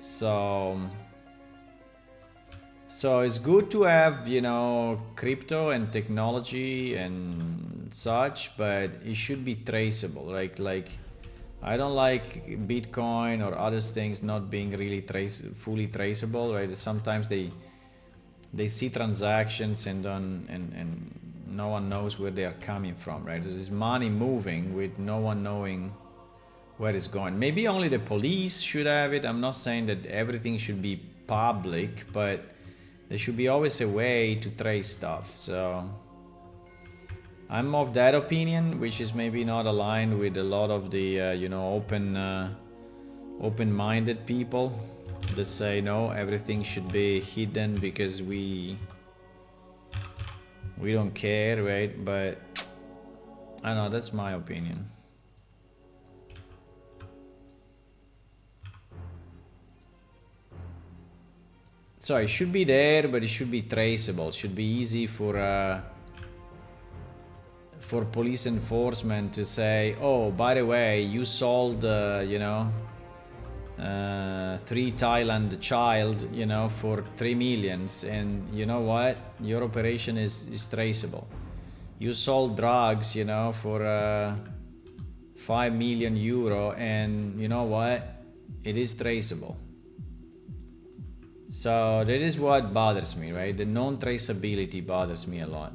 So it's good to have, you know, crypto and technology and such, but it should be traceable. Like I don't like Bitcoin or other things not being really fully traceable, right? Sometimes they see transactions and no one knows where they are coming from, right? There's money moving with no one knowing where it's going. Maybe only the police should have it. I'm not saying that everything should be public, but there should be always a way to trace stuff. So I'm of that opinion, which is maybe not aligned with a lot of the open-minded people that say no, everything should be hidden because we don't care, right? But I don't know, that's my opinion. So it should be there, but it should be traceable. It should be easy for police enforcement to say, oh, by the way, you sold, 3 Thailand child, for 3 millions, and you know what? Your operation is traceable. You sold drugs, for 5 million euro, and you know what? It is traceable. So that is what bothers me, right? The non-traceability bothers me a lot.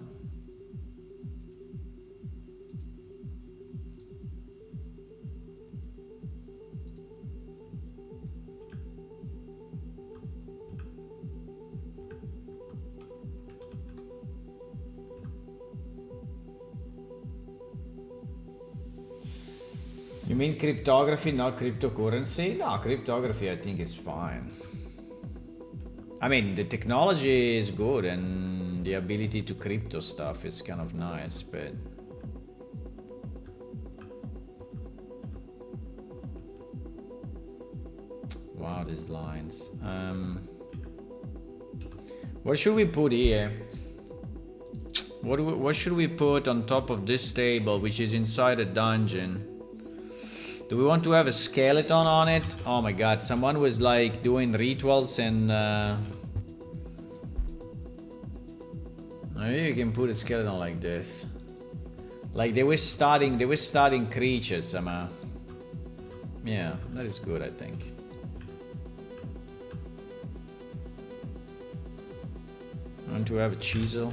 You mean cryptography, not cryptocurrency? No, cryptography I think is fine. I mean, the technology is good and the ability to crypto stuff is kind of nice, but wow, these lines. What should we put here? What should we put on top of this table, which is inside a dungeon? Do we want to have a skeleton on it? Oh my god, someone was like doing rituals and maybe you can put a skeleton like this. Like they were studying creatures somehow. Yeah, that is good, I think. Want to have a chisel?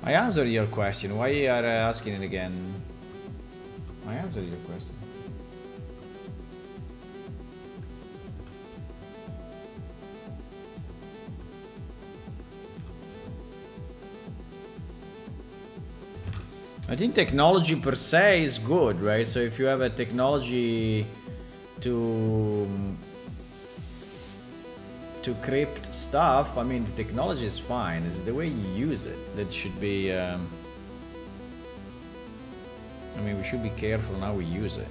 I answered your question. Why are you asking it again? I answered your question. I think technology per se is good, right? So if you have a technology to crypt stuff, I mean, the technology is fine. It's the way you use it that should be. I mean, we should be careful how we use it.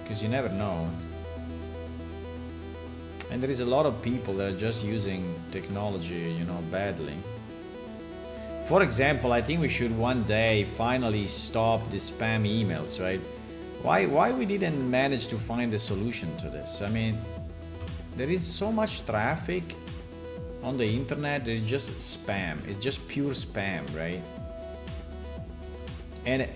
Because you never know. And there is a lot of people that are just using technology, badly. For example, I think we should one day finally stop the spam emails, right? Why we didn't manage to find a solution to this? I mean, there is so much traffic on the internet that it's just spam. It's just pure spam, right? And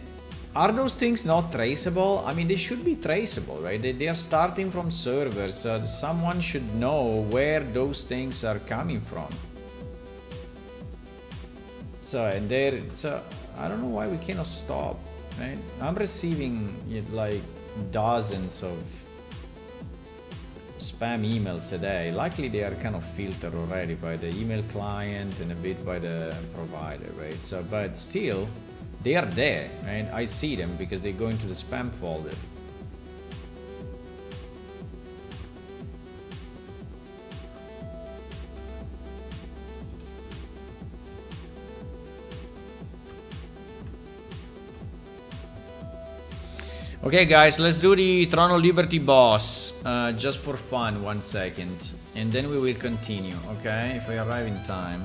are those things not traceable? I mean, they should be traceable, right? They are starting from servers, so someone should know where those things are coming from. So I don't know why we cannot stop, right? I'm receiving like dozens of spam emails a day. Luckily, they are kind of filtered already by the email client and a bit by the provider, right? So, but still, they are there, right? I see them because they go into the spam folder. Okay guys, let's do the Throne of Liberty boss, just for fun, 1 second, and then we will continue, okay, if I arrive in time.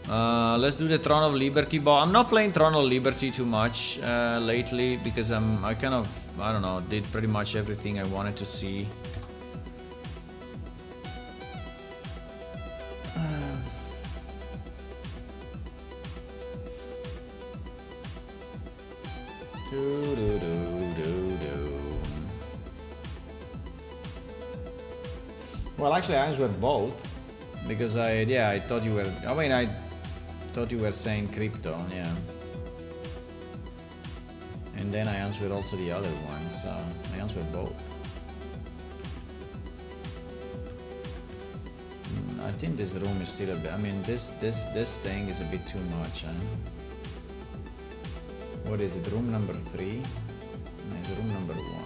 Let's do the Throne of Liberty boss. I'm not playing Throne of Liberty too much lately because I kind of I don't know, did pretty much everything I wanted to see. Well, actually, I answered both because I thought you were. I mean, I thought you were saying crypto, yeah. And then I answered also the other one, so I answered both. I think this room is still a bit. I mean, this thing is a bit too much. Huh? What is it? Room number 3? No, it's room number 1.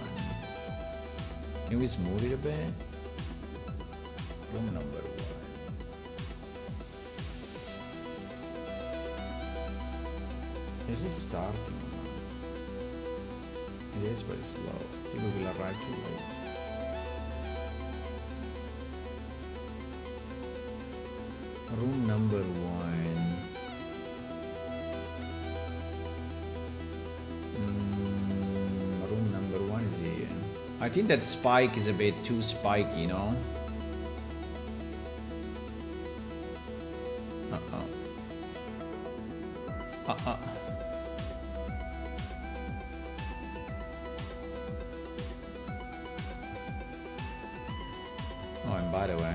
Can we smooth it a bit? Room number 1. Is it starting? It is, but it's slow. I think we will arrive too late. Room number 1. Room number 1 is here. I think that spike is a bit too spiky, you know? Oh, and by the way,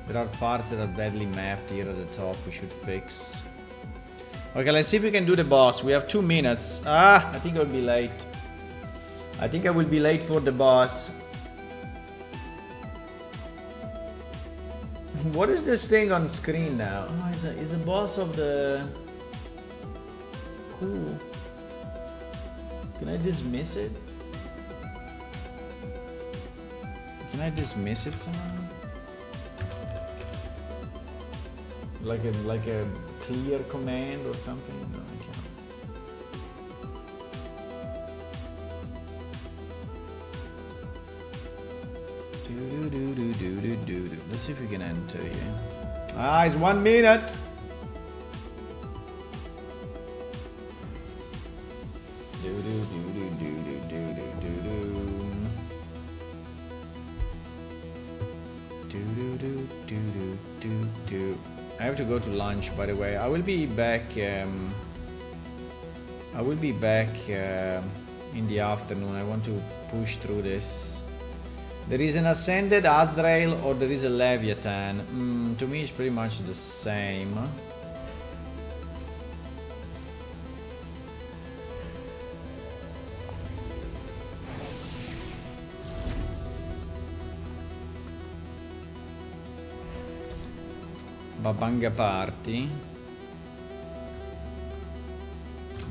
there are parts that are badly mapped here at the top we should fix. Okay, let's see if we can do the boss. We have 2 minutes. I think I'll be late. I think I will be late for the boss. What is this thing on screen now? Oh, it's a boss of the... Cool. Can I dismiss it? Can I dismiss it somehow? Like a clear command or something? No, I can't. Let's see if we can enter here. It's 1 minute. I have to go to lunch, by the way. I will be back. In the afternoon. I want to push through this. There is an Ascended Azrael or there is a Leviathan. To me, it's pretty much the same. Babanga Party.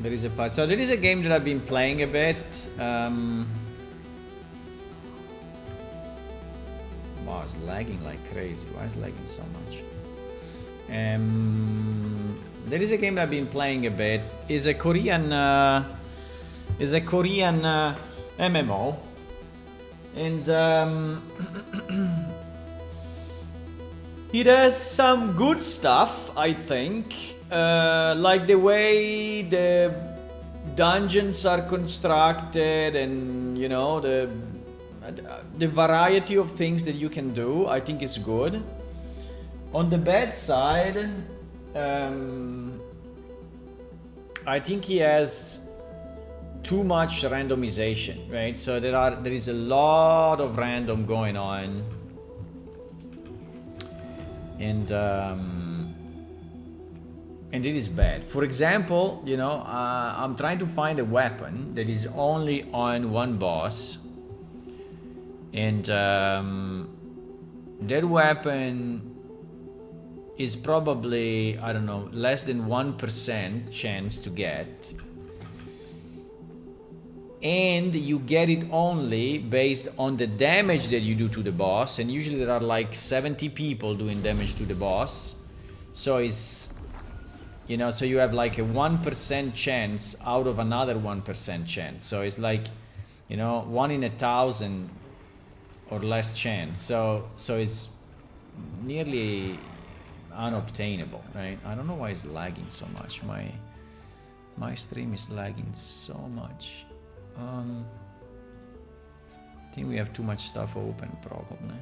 There is a part. So there is a game that I've been playing a bit. Wow, it's lagging like crazy. Why is it lagging so much? There is a game that I've been playing a bit. Is a Korean MMO, and it has some good stuff, I think. Like the way the dungeons are constructed, and you know the variety of things that you can do, I think is good. On the bad side, I think he has too much randomization, right? So there is a lot of random going on, and it is bad. For example, you know, I'm trying to find a weapon that is only on one boss, and that weapon is probably, I don't know, less than 1% chance to get, and you get it only based on the damage that you do to the boss, and usually there are like 70 people doing damage to the boss, so it's, you know, so you have like a 1% chance out of another 1% chance, so it's like, you know, 1 in 1,000 or less chance, so it's nearly unobtainable, right? I don't know why it's lagging so much. My stream is lagging so much. I think we have too much stuff open, probably.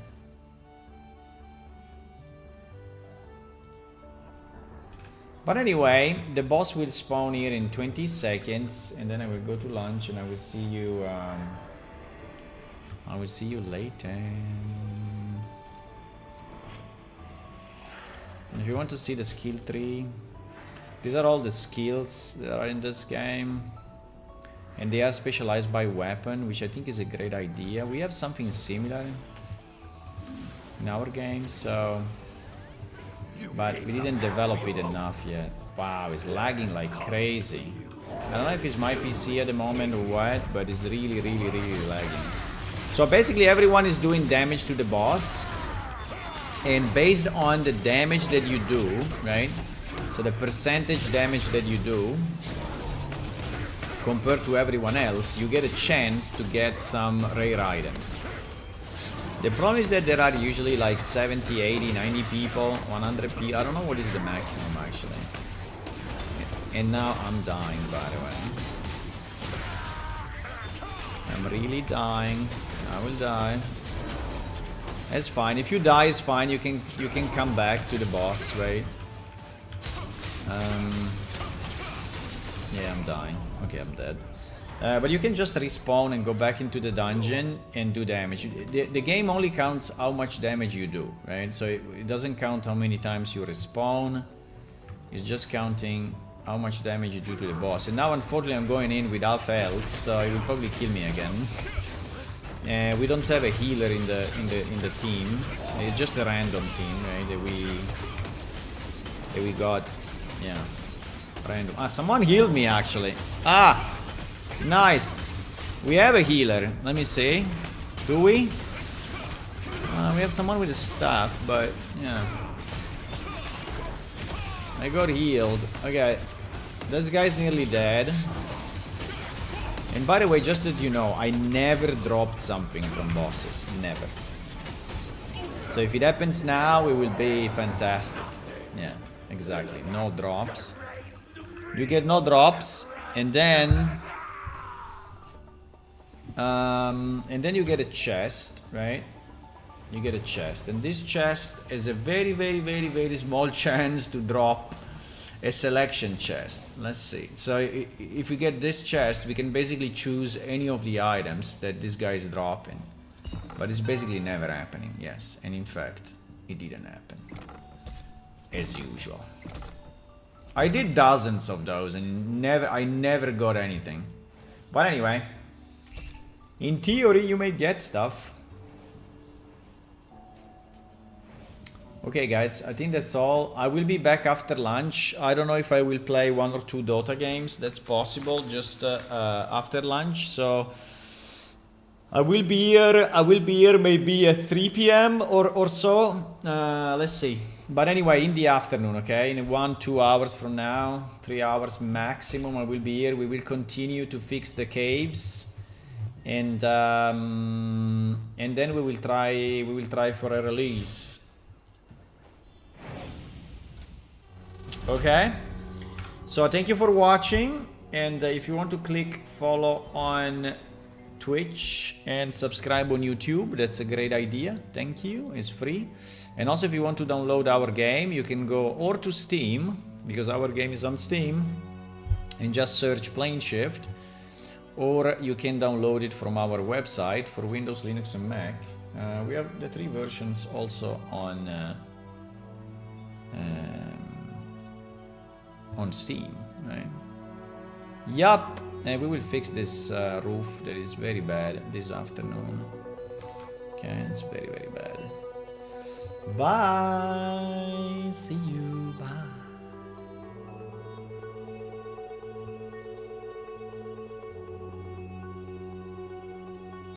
But anyway, the boss will spawn here in 20 seconds, and then I will go to lunch, and I will see you. I will see you later. And if you want to see the skill tree, these are all the skills that are in this game. And they are specialized by weapon, which I think is a great idea. We have something similar in our game, so... But we didn't develop it enough yet. Wow, it's lagging like crazy. I don't know if it's my PC at the moment or what, but it's really lagging. So basically everyone is doing damage to the boss. And based on the damage that you do, right? So the percentage damage that you do compared to everyone else, you get a chance to get some rare items. The problem is that there are usually like 70, 80, 90 people, 100 people. I don't know what is the maximum actually. And now I'm dying, by the way. I'm really dying. I will die. It's fine. If you die, it's fine. You can come back to the boss, right? Yeah, I'm dying. Okay, I'm dead. But you can just respawn and go back into the dungeon and do damage. The game only counts how much damage you do, right? So it doesn't count how many times you respawn. It's just counting how much damage you do to the boss. And now, unfortunately, I'm going in with half health, so it will probably kill me again. We don't have a healer in the team. It's just a random team, right? That we got, yeah, random. Ah, someone healed me actually. Ah. Nice. We have a healer. Let me see. Do we? We have someone with a staff, but yeah. I got healed. Okay. This guy's nearly dead. And by the way, just that you know, I never dropped something from bosses. Never. So if it happens now, it will be fantastic. Yeah, exactly. No drops. You get no drops, and then you get a chest, right? You get a chest, and this chest is a very small chance to drop a selection chest. Let's see. So if we get this chest, we can basically choose any of the items that this guy is dropping. But it's basically never happening, yes. And in fact, it didn't happen. As usual. I did dozens of those and I never got anything. But anyway, in theory, you may get stuff. Okay, guys, I think that's all. I will be back after lunch. I don't know if I will play 1 or 2 Dota games. That's possible, just after lunch. So I will be here maybe at 3 p.m. or so. Let's see. But anyway, in the afternoon, okay? In 1-2 hours from now, 3 hours maximum, I will be here. We will continue to fix the caves, and then we will try for a release. Okay, so thank you for watching, and if you want to click follow on Twitch and subscribe on YouTube, that's a great idea. Thank you. It's free. And also, if you want to download our game, you can go or to Steam, because our game is on Steam, and just search Planeshift, or you can download it from our website for Windows, Linux and Mac. We have the 3 versions also on Steam, right? Yup, and we will fix this roof that is very bad this afternoon. Okay, it's very bad. Bye.